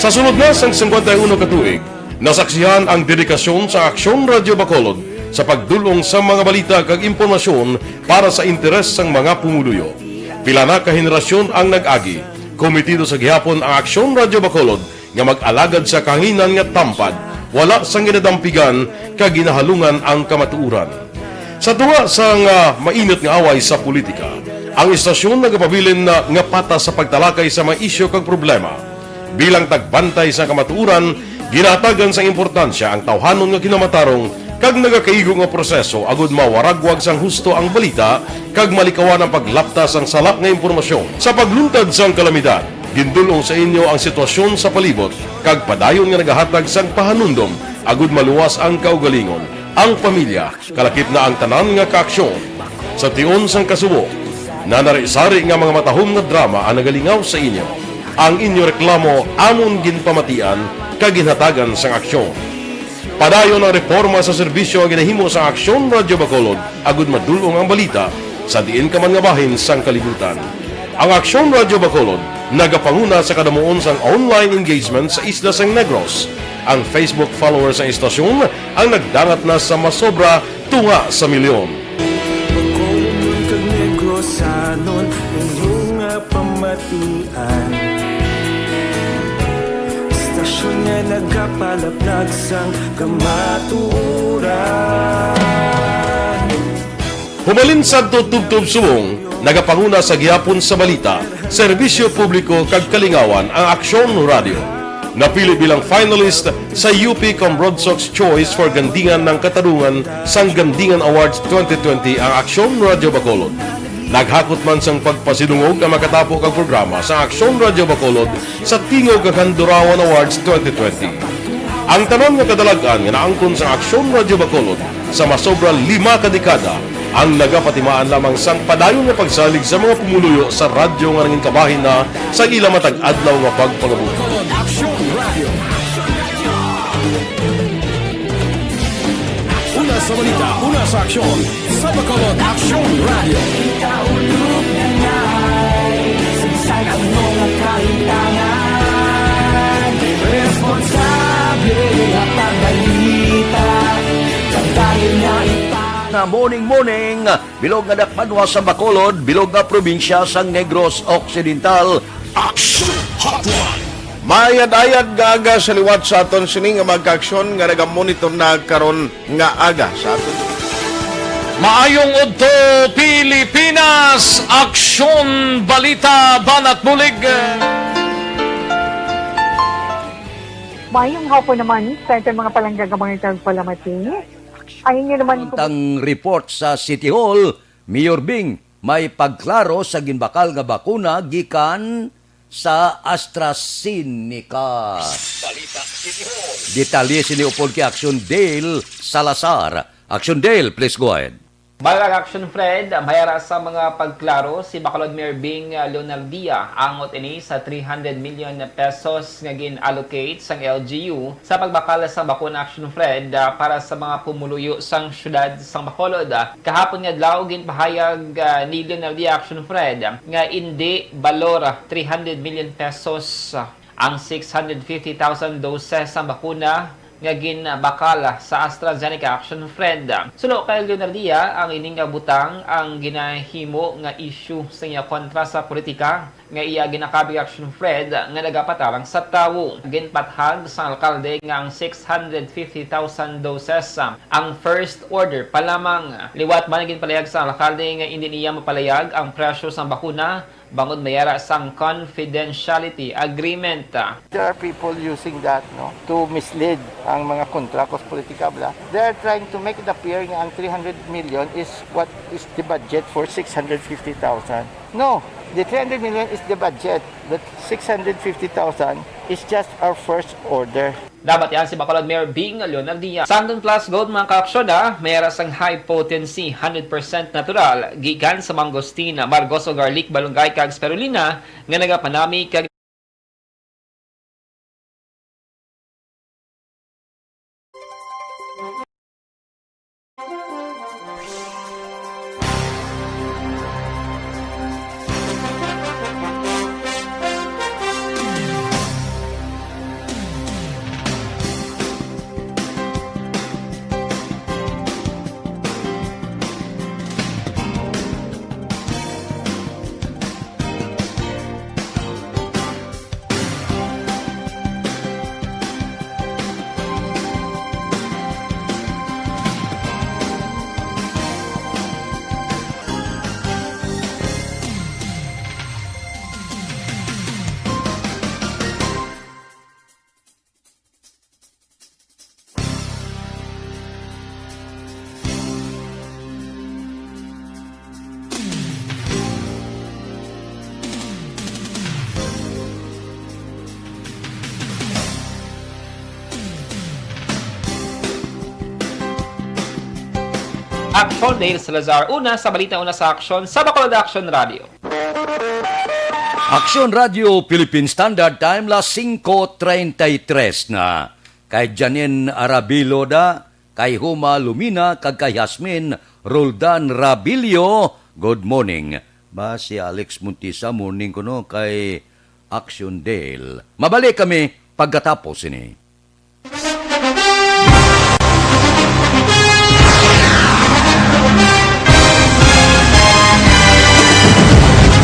Sa sunod na sang 51 katuig, nasaksihan ang dedikasyon sa Aksyon Radio Bacolod sa pagdulong sa mga balita kag impormasyon para sa interes sang mga pumuluyo. Pila na ka henerasyon ang nag-agi, komitido sa gihapon ang Aksyon Radio Bacolod nga mag-alagad sa kahanginan nga tampad, wala sang ginadampigan kag ginahalungan ang kamatuuran. Sa tunga sang mainit nga away sa politika, ang istasyon nagapabilin na nga pata sa pagtalakay sa mga isyu kag problema. Bilang tagbantay sa kamatuuran, ginatagan sa importansya ang tawhanon nga kinamatarong kag nagakaigo nga proseso agud mawaragwag sang husto ang balita kag malikawan ang paglaptas ang salak nga impormasyon. Sa pagluntad sang kalamidad, gindulong sa inyo ang sitwasyon sa palibot kag padayon nga nagahatag sang pahanundom agud maluwas ang kaugalingon, ang pamilya, kalakip na ang tanan nga kaaksyon. Sa tion sang kasubo, nanarisari nga mga matahom nga drama ang nagalingaw sa inyo. Ang inyo reklamo amon ginpamatian kag ginhatagan sang aksyon. Padayon ang reforma sa serbisyo nga ginahimo sa Aksyon Radio Bacolod agud madulong ang balita sa diin ka man nga bahin sang kalibutan. Ang Aksyon Radio Bacolod nagapanguna sa kadamuon sang online engagement sa isla sang Negros. Ang Facebook followers sa istasyon ang nagdangat na sa masobra tunga sa milyon. Bacolod kag Negros anon inyong pamatian. Stasyon nga nagapalaplag sang kamaturan. Humalin sa tutubtub subong, nagapanguna sa gihapon sa balita, serbisyo publiko kag kalingawan ang Aksyon Radio. napili bilang finalist sa UP Broadsox Choice for Gandingan ng Katarungan sang Gandingan Awards 2020 ang Aksyon Radio Bacolod. Naghakot man sang pagpasinungog ang makatapo kang programa sa Aksyon Radio Bacolod sa Tingog kag Handurawan Awards 2020. Ang tanan nga kadalagan nga naangkon sa Aksyon Radio Bacolod sa masobra 5 ka dekada ang nagapatimaan lamang sang padayon nga pagsalig sa mga pumuluyo sa radyo nga nangin kabahin na sa ila matag-adlaw nga pagpangabuhi. Action Radio. Una sa balita, una sa aksyon, sa Bacolod Action Radio. Kaulog na ngay, sagsag ang mga kahintangan. Responsable at pagbalita, dahil na na morning, bilog nga dakpanwa sa Bacolod, bilog nga probinsya sang Negros Occidental. Action Hotline! Mayad-ayad nga aga sa liwat sa aton sining nga magka-aksyon nga nagamonitor na karon nga aga sa aton. Maayong udto Pilipinas, Aksyon Balita Banat Bulig. Mayong hapon naman sa itong mga palanggagamang itong palamating. Ayun nyo naman po. Ang report sa City Hall, Mayor Bing, may pagklaro sa ginbakal nga bakuna gikan sa AstraZeneca. Balita City Hall. Detalye si Leopold kay Action Dale Salazar. Action Dale, please go ahead. Balag Action Fred, mayara sa mga pagklaro si Bacolod Mayor Bing Leonardia angot ini sa 300 million pesos nga gin-allocate sang LGU sa pagbakal sa bakuna Action Fred para sa mga pumuluyo sang syudad sang Bacolod. Kahapon nga adlaw ginpahayag ni Leonardia Action Fred nga hindi balor 300 million pesos ang 650,000 doses sa bakuna nga ginbakal sa AstraZeneca Action Fred. Sulo kay Leonardia ang ining butang ang ginahimo nga issue sa iya kontra sa politika nga iya ginakabi Action Fred nga nagapatarang sa tawo. Ginpathag sa alkalde nga ang 650,000 doses ang first order pa lamang. Liwat man ginpalayag sa alkalde nga hindi niya mapalayag ang presyo sa bakuna bangod mayara sang confidentiality agreement. There are people using that to mislead ang mga kontrakos politikabla. They are trying to make it appear nga ang 300 million is what is the budget for 650,000. No, the 300 million is the budget. The 650,000 is just our first order. Dapat yan si Bacolod Mayor Bing Leonardia. Sandon Plus Gold mga kaaksyon mayara sang high potency 100% natural gikan sa mangosteen, margoso garlic, balunggay kag spirulina nga nagapanami kag Action Dale Salazar, una sa balita, una sa aksyon sa Bacolod Action Radio. Action Radio Philippine Standard Time la 5:33 na. Kay Janine Arabilo da, kay Huma Lumina, kag kay Yasmin Roldan Rabilio, good morning. Ba si Alex Muntisa, morning ko no, kay Action Dale. Mabalik kami pagkatapos ini.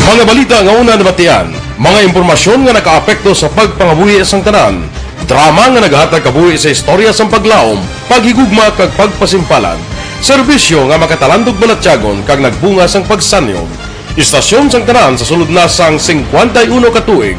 Mga balita nga una nabatian, mga impormasyon nga nakaapekto sa pagpangabuhi sang tanan, drama nga naghatag kabuhi sa istorya sang paglaom, paghigugma kag pagpasimpalan, serbisyo nga makatalandog balatyagon kag nagbunga sang pagsanyog, istasyon sang tanan sa sulod na sang 51 ka tuig,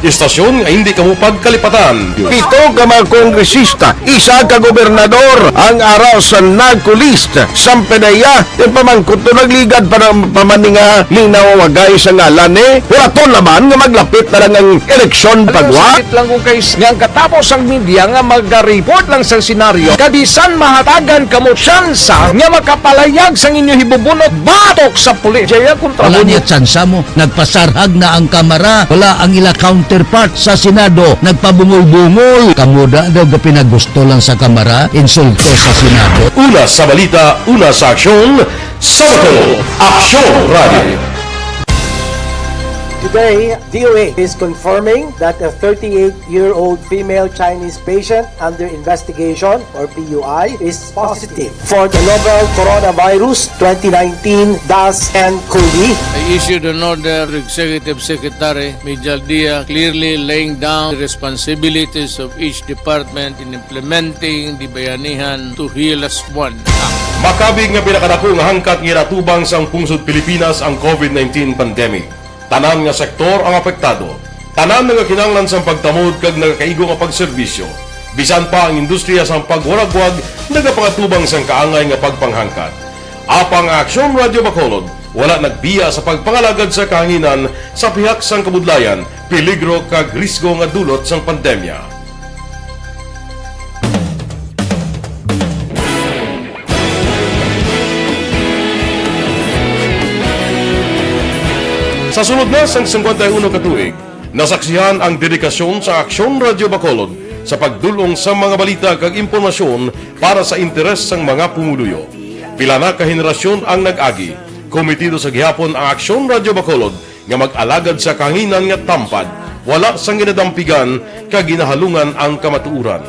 Istasyon nga hindi kamo pagkalipatan. Pito ka mga kongresista, isa ka gobernador ang araw sa nagkulist sa PDEA yung pamangkot to nagligad para pamaninga ning nawawagay sa ngalan wala to naman nga maglapit na lang ang eleksyon pagwa. Sakit lang kung kays nga katapos ang media nga mag-report lang sa senaryo kabisan mahatagan kamo tsansa nga makapalayag sang inyo hibubunot batok sa pulis. Jaya kontra Wala niya tsansa mo. Nagpasarhag na ang kamara. Wala ang ila counterpart sa Senado. Nagpabungol-bungol. Kamuda daw ga pinagusto lang sa kamara. Insulto sa Senado. Una sa balita, una sa aksyon, Sabado, Aksyon Radio. Today, DOA is confirming that a 38-year-old female Chinese patient under investigation, or PUI, is positive for the novel coronavirus 2019 DAS-CoV. I issued an order to Executive Secretary Major Dia clearly laying down the responsibilities of each department in implementing the Bayanihan to Heal as One Act. Makabig nga pinakadako nga hangkat nga ratubang sang pungsod Pilipinas ang COVID-19 pandemic. Tanan nga sektor ang apektado. Tanan nga kinahanglan sang pagtamod kag nagakaigo nga pagserbisyo. Bisan pa ang industriya sang pagwaragwag nagapangatubang sang kaangay nga pagpanghangkat. Apang Aksyon Radio Bacolod wala nagbiya sa pagpangalagad sa kahanginan sa pihak sang kabudlayan, peligro kag risgo nga dulot sang pandemya. Sa sunod na sang 51 katuig, nasaksihan ang dedikasyon sa Aksyon Radio Bacolod sa pagdulong sa mga balita kag impormasyon para sa interes sang mga pumuluyo. Pila na ka henerasyon ang nag-agi, komitido sa gihapon ang Aksyon Radio Bacolod nga mag-alagad sa kahanginan nga tampad, wala sang ginadampigan kag ginahalungan ang kamatuuran.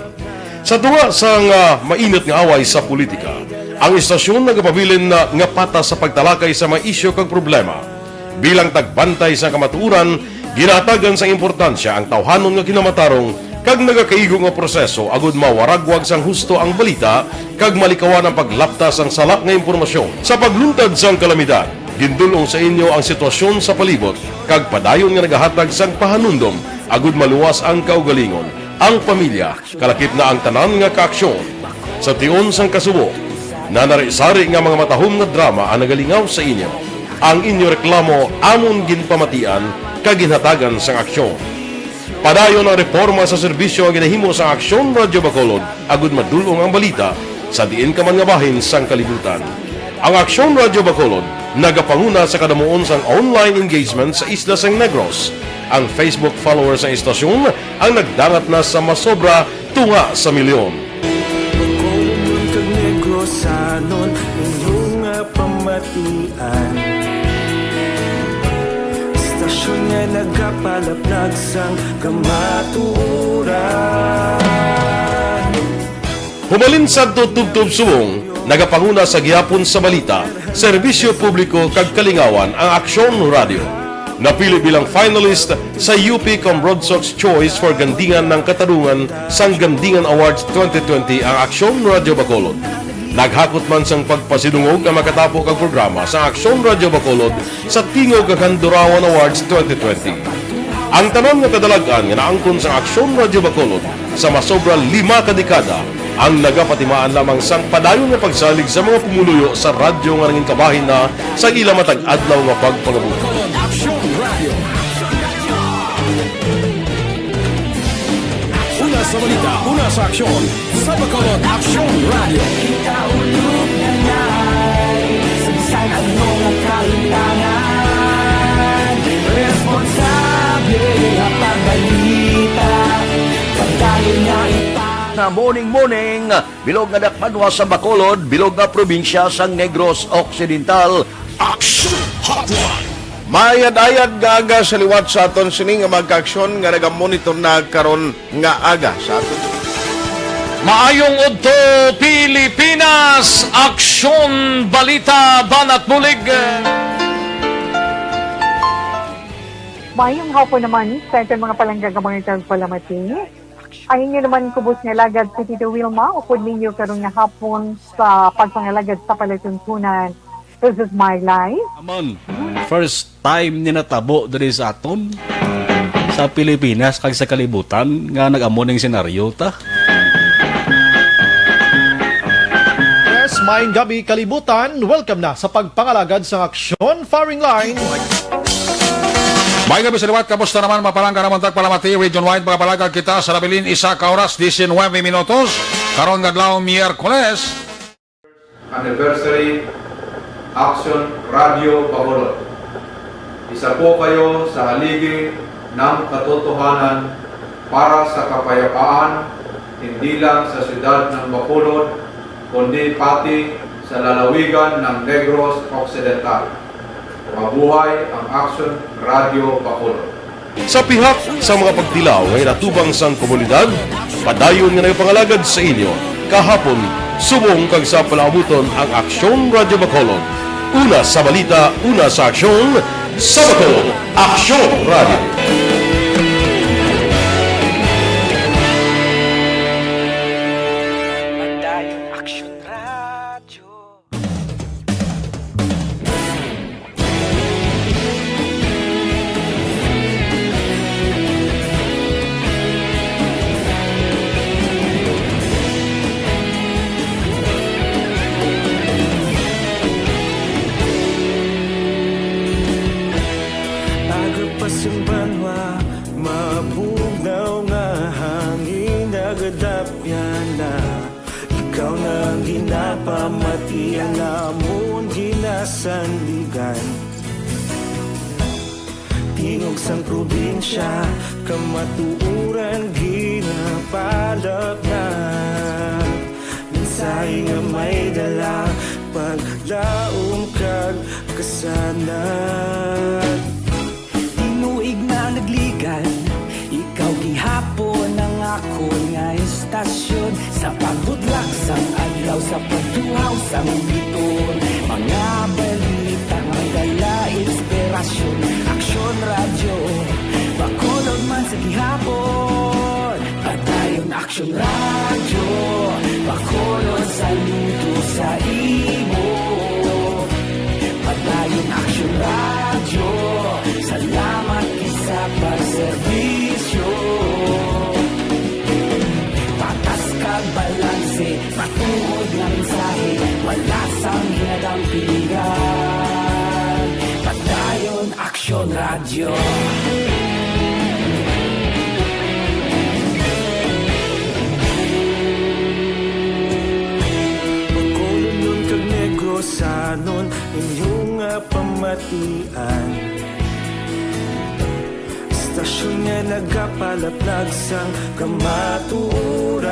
Sa tunga sang mainit nga away sa politika, ang istasyon nagapabilin na nga patas sa pagtalakay sa mga isyu kag problema. Bilang tagbantay sa kamatuuran, ginatagan sa importansya ang tawhanon nga kinamatarong kag nagakaigo nga proseso agud mawaragwag sang husto ang balita kag malikawan ang paglaptas ang salak nga impormasyon. Sa pagluntad sang kalamidad, gindulong sa inyo ang sitwasyon sa palibot kag padayon nga nagahatag sang pahanundom agud maluwas ang kaugalingon, ang pamilya, kalakip na ang tanan nga kaaksyon. Sa tion sang kasubo, nanarisari nga mga matahom nga drama ang nagalingaw sa inyo. Ang inyo reklamo amon ginpamatian kag ginhatagan sang aksyon. Padayon ang reforma sa serbisyo ang ginahimo sa Aksyon Radio Bacolod agud madulong ang balita sa diin ka man nga bahin sang kalibutan. Ang Aksyon Radio Bacolod nagapanguna sa kadamuon sang online engagement sa isla sang Negros. Ang Facebook followers sa istasyon ang nagdangat na sa masobra tunga sa milyon. Istasyon nga nagapalapnag sang kamatuuran. Humalin sa tutubtub subong, nagapanguna sa gihapon sa balita, serbisyo publiko kag kalingawan ang Aksyon Radio. Napili bilang finalist sa UP Broadsox Choice for Gandingan ng Katarungan sang Gandingan Awards 2020 ang Aksyon Radio Bacolod. Naghakot man sang pagpasidungog ang makatapo kag programa sa Aksyon Radio Bacolod sa Tingog kag Handurawan Awards 2020. Ang tanan nga kadalagan nga naangkon sa Aksyon Radio Bacolod sa masobra 5 ka dekada ang nagapatimaan lamang sang padayon nga pagsalig sa mga pumuluyo sa radyo nga nangin kabahin na sa ila matag adlaw nga pagpangabuhi. Una sa balita, una sa aksyon, sa Bacolod Aksyon Radio. Kita ulog na ngay, sagsay ang mga kalintangan. Responsable ang pagbalita, pagdayon na na morning, bilog nga dakpanwa sa Bacolod, bilog nga probinsya sang Negros Occidental. Action Hotline! Mayad-ayad nga aga sa liwat sa aton sining nga magka-aksyon nga nagamonitor na karon nga aga sa aton. Maayong udto Pilipinas, Aksyon Balita Banat Bulig. Mayong hapon naman sa ating mga palanggagamangitan palamating. Ayun nyo naman kubos nga lagad si Tito Wilma, upod ninyo karon nga hapon sa pagpangalagad sa palatuntunan. This is my life. Amon, first time ni natabo diri sa aton. sa Pilipinas kag sa kalibutan nga nag-amo ning senaryo ta. Yes, maayong gabi kalibutan. Welcome na sa pagpangalagad sa Aksyon Firing Line. May gabi sa liwat, kamusta naman mapalangga naman tagpalamati region-wide mga palagag kita sa labilin isa ka oras 19 minutos karon ngadlaw Miyerkules. Anniversary Action Radio Bacolod. Isa po kayo sa haligi ng katotohanan para sa kapayapaan hindi lang sa siyudad ng Bacolod kundi pati sa lalawigan ng Negros Occidental. Mabuhay ang Action Radio Bacolod. Sa pihak sa mga pagtilaw ngay natubang sang komunidad, padayon nga nagpangalagad sa inyo. Kahapon, subong kag sa palaabuton ang Aksyon Radio Bacolod. Una sa balita, una sa aksyon, sa Bacolod, Aksyon Radio. Banwa, mabugnaw nga hangin nagadapyan na ikaw na ginapamatian namon ginasandigan. Tingog sang probinsya, kamatuuran ginapalap na mensahe nga may dala paglaom kag kasanan. Tinuig na nagligan, ikaw gihapon ang ako nga estasyon sa pagbutlak sang adlaw sa pagduhaw sang biton. Mga balita may dala inspirasyon, Aksyon Radio Bacolod man sa gihapon. Padayon Aksyon Radio Bacolod, saludo sa imo. Padayon Aksyon Radio, salamat sa pagserbisyo. Patas kag balanse, matuod nga mensahe, wala sang hinadang pilihan. Padayon Aksyon Radio. Bacolod nun kag Negrosanon, inyong pamatian. Stasyon nga nagapalaplag sang kamaturan.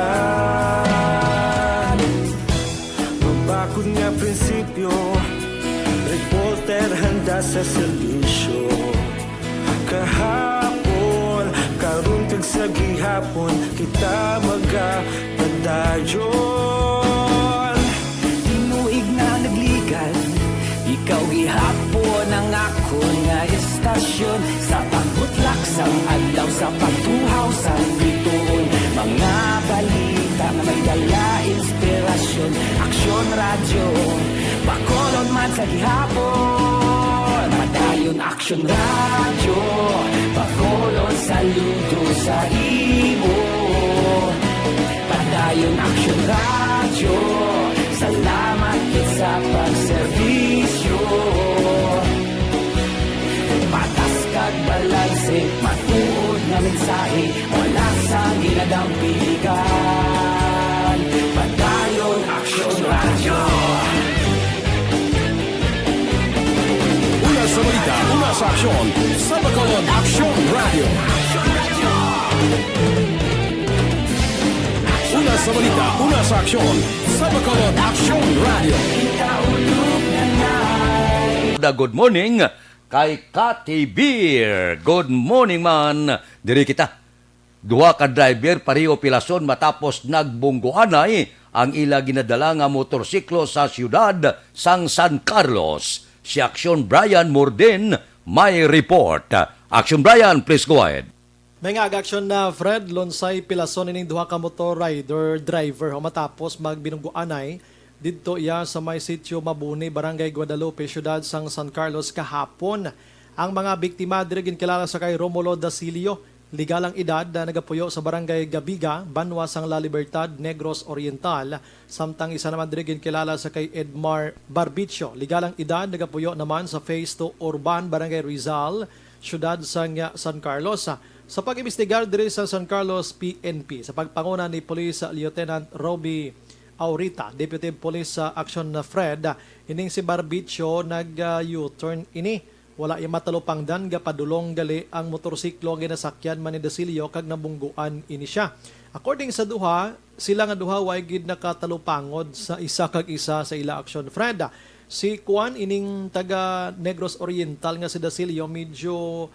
Mabakod nga prinsipyo, reporter handa sa serbisyo. Kahapon, karon kag sa gihapon, kita magapadayon. Tinuig na nagligan, ikaw gihapon ang ako nga estasyon sa pagbutlak sang adlaw sa pagtuhaw sang biton. Mga balita na may dala inspirasyon, Aksyon Radio Bacolod man sa gihapon. Padayon Aksyon Radio Bacolod, saludo sa imo. Padayon Aksyon Radio, salamat sa pagserbisyo. Patas kag balanse, matuod nga mensahe, wala sang ginadang piligan. Padayon Aksyon Radio. Una sa balita, una sa aksyon, sa Bacolod, Aksyon Radio. Una sa balita, una sa aksyon, sa Bacolod, Aksyon Radio. Good morning kay Cathy Beer. Good morning man. Diri kita. Duha ka driver pareho pilason matapos nagbunggoanay ang ila ginadala nga motorsiklo sa siyudad sang San Carlos. Si Aksyon Brian Morden may report. Aksyon Brian, please go ahead. May nga aksyon na Fred Lonsay pilason ining duha ka motor rider driver matapos magbinunggoanay didto iya sa may sitio Mabuni, Barangay Guadalupe, siyudad sang San Carlos kahapon. Ang mga biktima diri ginkilala sa kay Romulo Dasilio, Ligalang edad na nagapuyo sa barangay Gabiga, Banwa, Sang La Libertad, Negros Oriental. Samtang isa naman dirigin kilala sa kay Edmar Barbicio. Ligalang edad nagapuyo naman sa Phase 2 Urban, Barangay Rizal, Syudad San Carlos. Sa pag-imbestigar diri sa San Carlos PNP, sa pagpanguna ni Police Lieutenant Roby Aurita, Deputy Police Action Fred, ining si Barbicio nag-U-turn ini. Wala yung matalupangdan padulong gali ang motorsiklo ang ginasakyan man ni Dasilio kag nabungguan ini siya. According sa duha, sila nga duha way gid nakatalupangod sa isa kag isa sa ila action Fred. Si Juan ining taga Negros Oriental nga si Dasilio medyo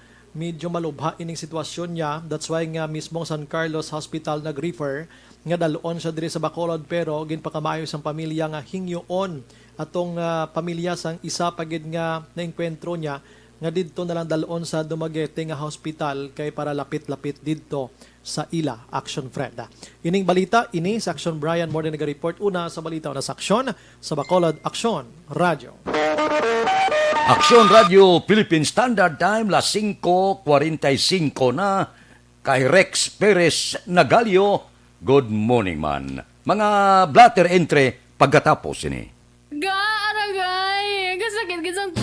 malubha ining sitwasyon niya. That's why nga mismong San Carlos Hospital nag-refer nga dalon siya diri sa Bacolod pero ginpakamayo sang pamilya nga hingyoon atong pamilya sang isa pagid nga naengkwentro niya nga didto na lang dalon sa Dumaguete nga hospital kay para lapit-lapit didto sa ila action Fred. Ining balita ini sa Action Brian more than nag-report una sa balita na sa Action sa Bacolod Action Radio. Action Radio Philippine Standard Time las 5:45 na kay Rex Perez Nagalio. Good morning man. Mga blatter entre pagkatapos ini. Aragay! Kasakit kisang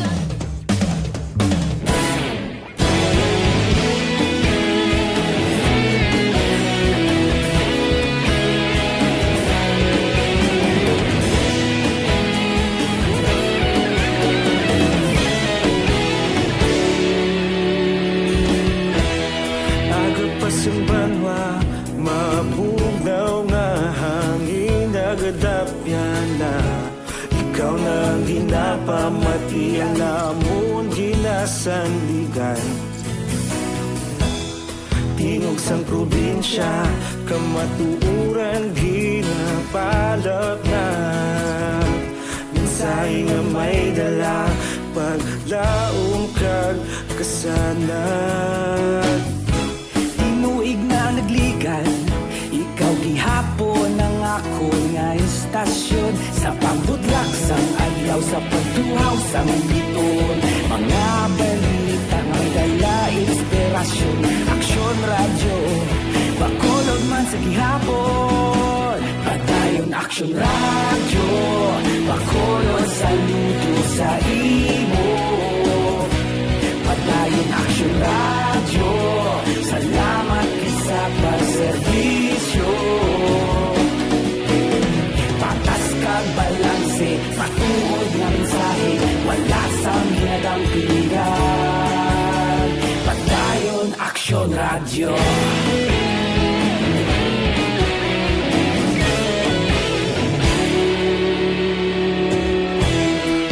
Agapasumbanwa, mabugaw nga hangin nagadapyan na. Ikaw na ginapamatian namon ginasandigan. Tingog sang probinsya, kamatuuran ginapalap na. Minsay nga may dala, paglaong kag kasanan. Tinuig na nagligan, ikaw gihapon ang ako nga istasyon. Sa pagbutlak sang adlaw, sa pagtuhaw sang biton. Mga balita nga may dala inspirasyon. Action Radio, Bacolod man sa gihapon. Padayon Action Radio, Bacolod saludo sa imo. Padayon Action Radio, salamat sa pagserbisyo. Patas kag balanse, matuod nga mensahe, wala sang ginadang pilihan. Padayon Action Radio.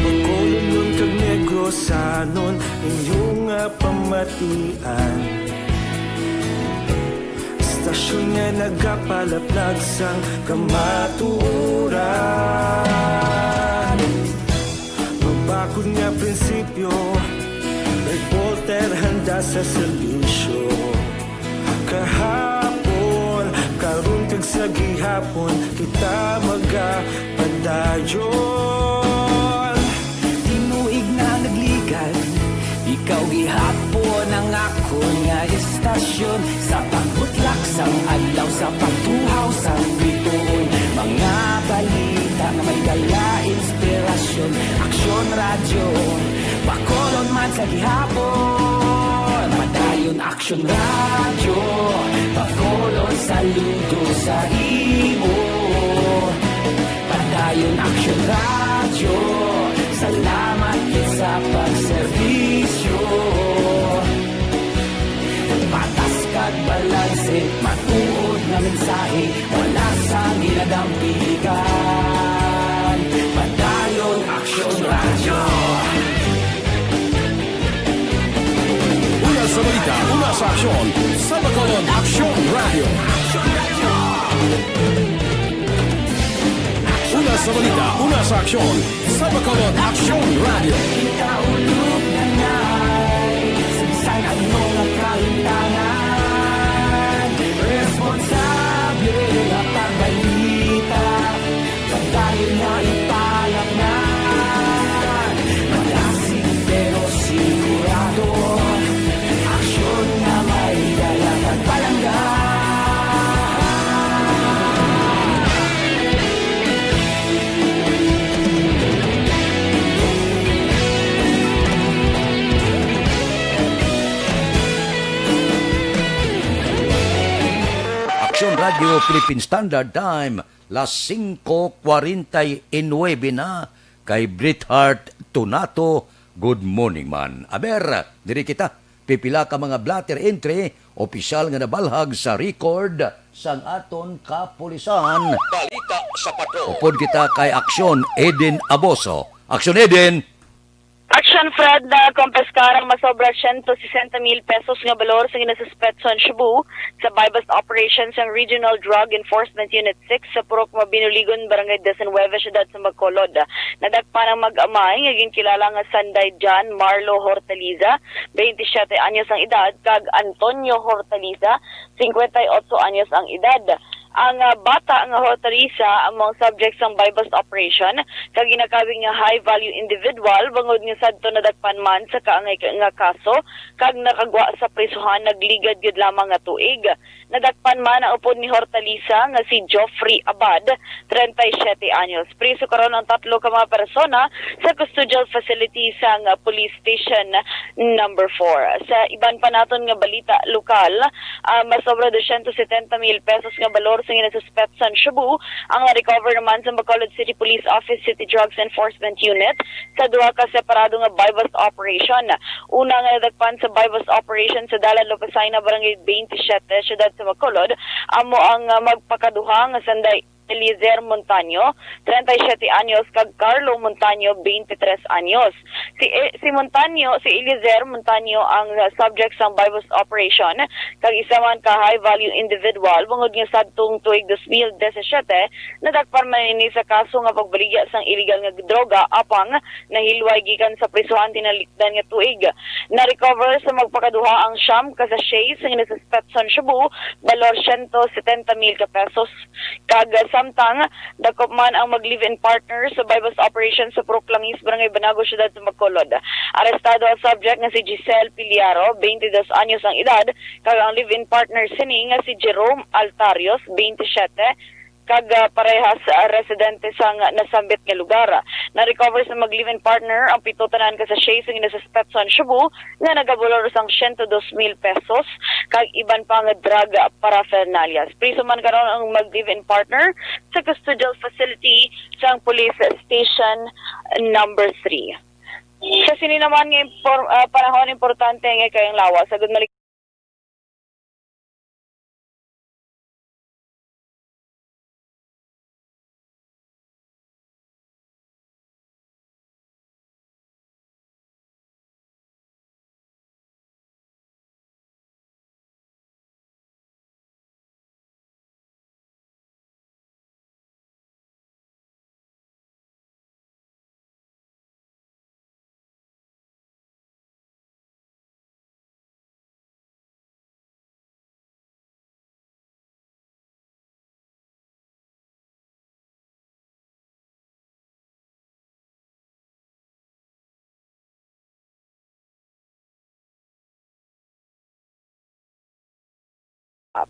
Bacolod nun kag Negrosanon, inyong pamatian. Stasyon nga nagapalaplag sang kamaturan. Mabakod nga prinsipyo, reporter handa sa serbisyo. Kahapon, karun kag sa gihapon, kita magapadayon. Tinuig na nagligan, ikaw gihapon ang ako nga istasyon. Sa pagbutlak sang adlaw, sa pagtuhaw sang bituon. Mga balita na may dala inspirasyon. Action Radio, Bacolod man sa gihapon. Padayon Action Radio, Bacolod saludo sa imo. Padayon Action Radio, salamat sa pagserbisyo. Patas kag balanse, matuod nga mensahe, wala sang ginadang pilihan. Padayon Action Radio. Una sa balita, una sa aksyon, sa Bacolod Action Radio. Una sa balita, una sa aksyon, sa Bacolod Action Radio. Kaulog na na'y sagsay ang mga kahintangan. Responsable na pagbalita, pagdahil na ipalak na. Malasing pero sigurado, aksyon na may dalaman Radio Philippine Standard Time, las 5:49 na, kay Brithardt Tunato. Good morning man. Aber, diri kita, pipila ka mga blatter entry, opisyal nga nabalhag sa record sang aton kapulisan. Balita sa pato. Upod kita kay Aksyon Eden Aboso. Aksyon Eden. Action Fred na kompeskarang masobra 160,000 pesos nga balor sa ginasuspet sa Cebu sa bypass operations ng Regional Drug Enforcement Unit 6 sa Purok Mabinuligon, Barangay 19, Syudad sa Bacolod. Nadagpa ng mag-amay nga kilala nga Sanday John Marlo Hortaliza, 27 anyos ang edad, kag Antonio Hortaliza, 58 anyos ang edad. Ang bata nga Hortaliza among subjects ng bypass operation kag ginakabing nga high value individual bangod nga sadto nadagpan man sa kaangay nga kaso kag nakagwa sa prisuhan nagligad gyud lamang nga tuig. Nadagpan man ang upod ni Hortaliza nga si Geoffrey Abad, 37 anyos. Priso karon ang 3 ka mga persona sa custodial facility sa police station number 4. Sa iban pa naton nga balita lokal, masobra 270,000 pesos nga balor sa ginasuspet sa Cebu ang recover naman sa Bacolod City Police Office City Drugs Enforcement Unit sa duha ka separado nga bypass operation. Una nga nadagpan sa bypass operation sa Dalan Lopesayna, Barangay 27, Syudad sa Bacolod, amo ang magpakaduha nga Sanday Eliezer Montaño, 37 anyos, kag Carlo Montaño, 23 anyos. Si Eliezer Montaño ang subject sa bypass operation, kag isa man ka high value individual bungod nga sadtong tuig 2017 nadagpan man ini sa kaso nga pagbaligya sang illegal nga droga apang nahilway gikan sa prisuhan tinalikdan nga tuig. Na-recover sa magpakaduha ang siyam ka sachet sa ginasuspet sa Cebu, balor 170,000 ka pesos, kag samtang dakop man ang mag-live-in partner sa bypass operation sa Proclamis, Barangay Banago, Syudad sa Bacolod. Arestado ang subject nga si Giselle Piliaro, 22 anyos ang edad, kag ang live-in partner sini nga si Jerome Altarios, 27, kag parehas residente sa nasambit nga lugar. Na-recover sa mag-live-in partner ang pitotanan ka sa sachet sa ginasuspet sa Cebu nga nagabulor sang 102,000 pesos kag iban pa nga drug paraphernalia. Priso man karon ang mag-live-in partner sa custodial facility sa police station number 3. Sa sini naman nga panahon importante nga kayong lawas. Sagud malik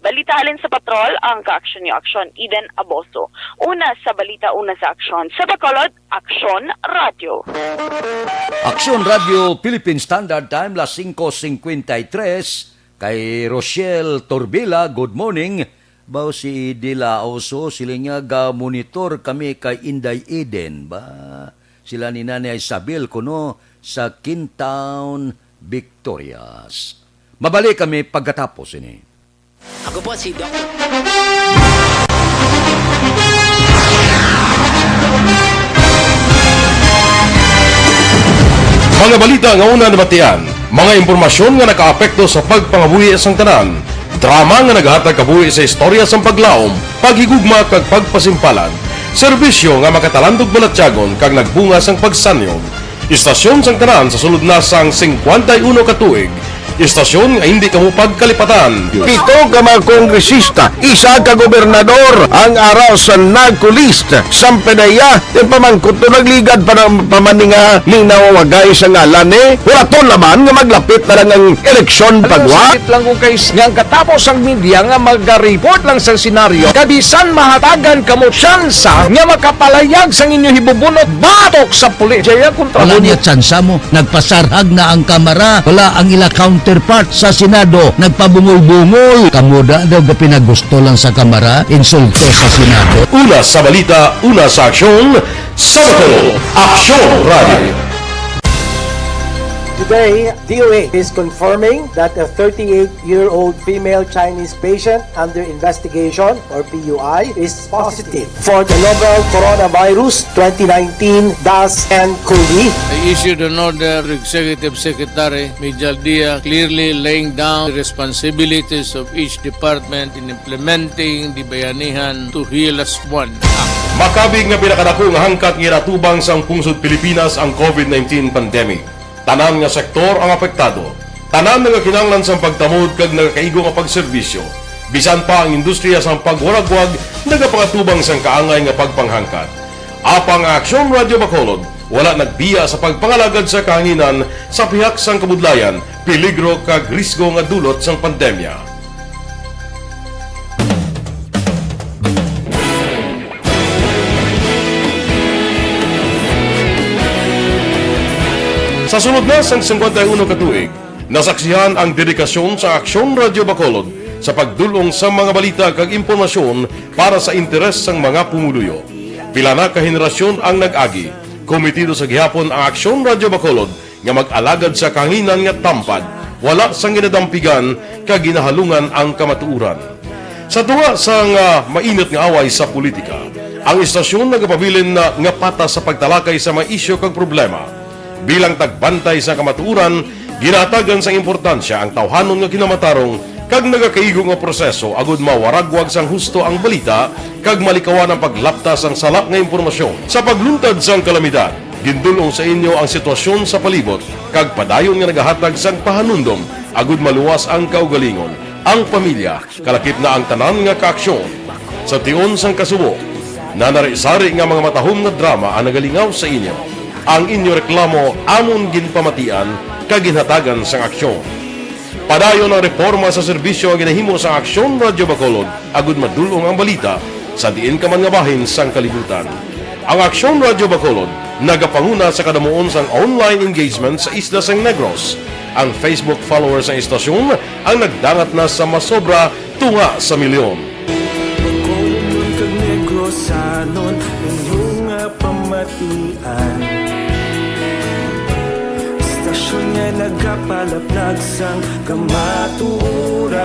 balita halin sa patrol ang ka-aksyon ni Aksyon Eden Aboso. Una sa balita, una sa aksyon. Sa Bacolod, Aksyon Radio. Aksyon Radio Philippine Standard Time, las 5:53, kay Rochelle Torbila, good morning. Bao si Dila Oso, sila nga ga-monitor kami kay Inday Eden. Ba, sila ni Nanay Isabel kuno sa Kintown, Victorias. Mabalik kami pagkatapos ini. Ako po si Doc. Mga balita nga una nabatian, mga impormasyon nga nakaapekto sa pagpangabuhi sang tanan, drama nga naghatag kabuhi sa istorya sang paglaom, paghigugma kag pagpasimpalan, serbisyo nga makatalandog balatyagon kag nagbunga sang pagsanyog, istasyon sang tanan sa sulod na sang 51 ka tuig, istasyon nga hindi kamupag kalipatan. 7 ka mga kongresista, 1 ka gobernador ang araw sa nagkulist sa PDEA yung pamangkot to nagligad para pamaninga ning nawawagay sa ngalan wala to naman nga maglapit na lang ang eleksyon pagwa. Sakit lang kung kayo nga katapos ang media nga mag-report lang sa senaryo kabisan mahatagan kamo tsansa nga makapalayag sa inyo hibubunot batok sa pulis. Jaya kontra Wala niya tsansa mo, nagpasarhag na ang kamera, wala ang ila counter counterpart sa Senado nagpabungol-bungol. Kamuda daw ga pinagusto lang sa Kamara, insulto sa Senado. Una sa balita, una sa aksyon, sa Bacolod, Aksyon Radio. Today, DOA is confirming that a 38-year-old female Chinese patient under investigation, or PUI, is positive for the novel coronavirus 2019 DAS-CoV. I issued an order to Executive Secretary Mijal Dia clearly laying down the responsibilities of each department in implementing the Bayanihan to Heal as One Act. Makabig nga pinakadako nga hangkat nga natubang sang pungsod Pilipinas ang COVID-19 pandemic. Tanan nga sektor ang apektado. Tanan nga kinahanglan sang pagtamod kag nagakaigo nga pagserbisyo. Bisan pa ang industriya sang pagwaragwag nagapangatubang sang kaangay nga pagpanghangkat. Apang Aksyon Radio Bacolod wala nagbiya sa pagpangalagad sa kahanginan sa pihak sang kabudlayan, peligro kag risgo nga dulot sang pandemya. Sa sunod na sang 51 katuig, nasaksihan ang dedikasyon sa Aksyon Radio Bacolod sa pagdulong sa mga balita kag impormasyon para sa interes sang mga pumuluyo. Pila na ka henerasyon ang nag-agi, komitido sa gihapon ang Aksyon Radio Bacolod nga mag-alagad sa kanginan nga tampad, wala sang ginadampigan kag ginahalungan ang kamatuuran. Sa tunga sang mainit nga away sa politika, ang istasyon nagapabilin na nga patas sa pagtalakay sa mga isyu kag problema. Bilang tagbantay sa kamatuuran, ginatagan sa importansya ang tawhanon nga kinamatarong kag nagakaigo nga proseso agud mawaragwag sang husto ang balita kag malikawan ang paglaptas ang salak nga impormasyon. Sa pagluntad sang kalamidad, gindulong sa inyo ang sitwasyon sa palibot kag padayon nga nagahatag sang pahanundom agud maluwas ang kaugalingon, ang pamilya, kalakip na ang tanan nga kaaksyon. Sa tion sang kasubo, nanari-sari nga mga matahom nga drama ang nagalingaw sa inyo. Ang inyo reklamo amon ginpamatian kaginhatagan sang aksyon. Padayon ang reforma sa serbisyo ang ginahimo sa Aksyon Radio Bacolod agud madulong ang balita sa diin ka man nga bahin sang kalibutan. Ang Aksyon Radio Bacolod nagapanguna sa kadamuon sang online engagement sa isla sang Negros. Ang Facebook followers sa istasyon ang nagdangat na sa masobra tunga sa milyon. Bacolod kag Negros anon inyong pamatian. Stasyon nga nagapalaplag sang kamaturan.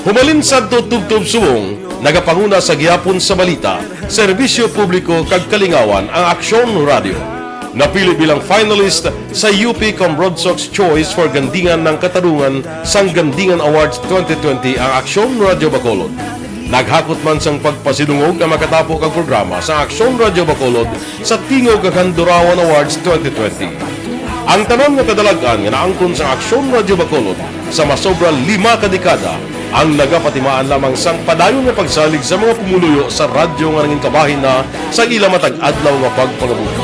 Humalin sa tutubtub suwong, nagapanguna sa gihapon sa balita, serbisyo publiko kag kalingawan ang Aksyon Radio. Napili bilang finalist sa UP Comrodsox Choice for Gandingan ng Katarungan sang Gandingan Awards 2020 ang Aksyon Radio Bacolod. Naghakot man sang pagpasidungog ang makatapo kang programa sa Aksyon Radio Bacolod sa Tingog kag Handurawan Awards 2020. Ang tanon nga kadalagan nga naangkon sa Aksyon Radio Bacolod sa masobra 5 ka dekada ang nagapatimaan lamang sang padayon nga pagsalig sa mga pumuluyo sa radyo nga nanging kabahin na sa ila matag adlaw nga pagpangabuhi.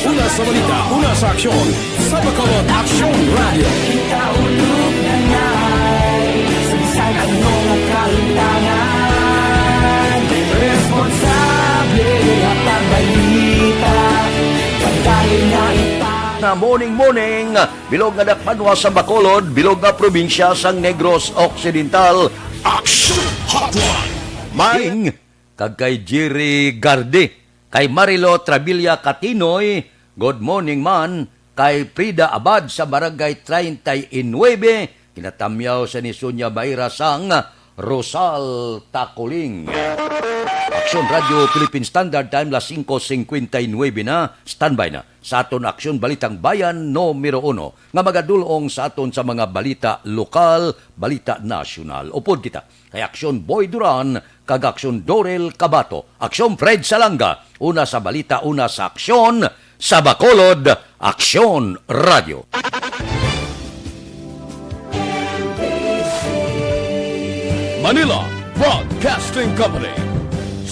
Una sa balita, una sa aksyon, sa Bacolod Aksyon Radio. Ikaulog na ngay, saan anong kalintangan, responsable at pagbalita, pagdahil na Na morning, bilog nga dakpanwa sa Bacolod, bilog nga probinsya sang Negros Occidental. Action Hotline! Maing kag kay Jerry Garde, kay Marilo Trabilla Catinoy, good morning man, kay Frida Abad sa Barangay 39, kinatamyaw sa ni Sonia Baira sang Rosal Tacoling. Aksyon Radio Philippine Standard Time las 5:59 na, standby na sa aton Aksyon Balitang Bayan numero 1 nga magadulong sa aton sa mga balita lokal, balita nasyonal. Upod kita kay Aksyon Boy Duran kag Aksyon Dorel Cabato, Aksyon Fred Salanga, una sa balita, una sa aksyon sa Bacolod, Aksyon Radio. Manila Broadcasting Company.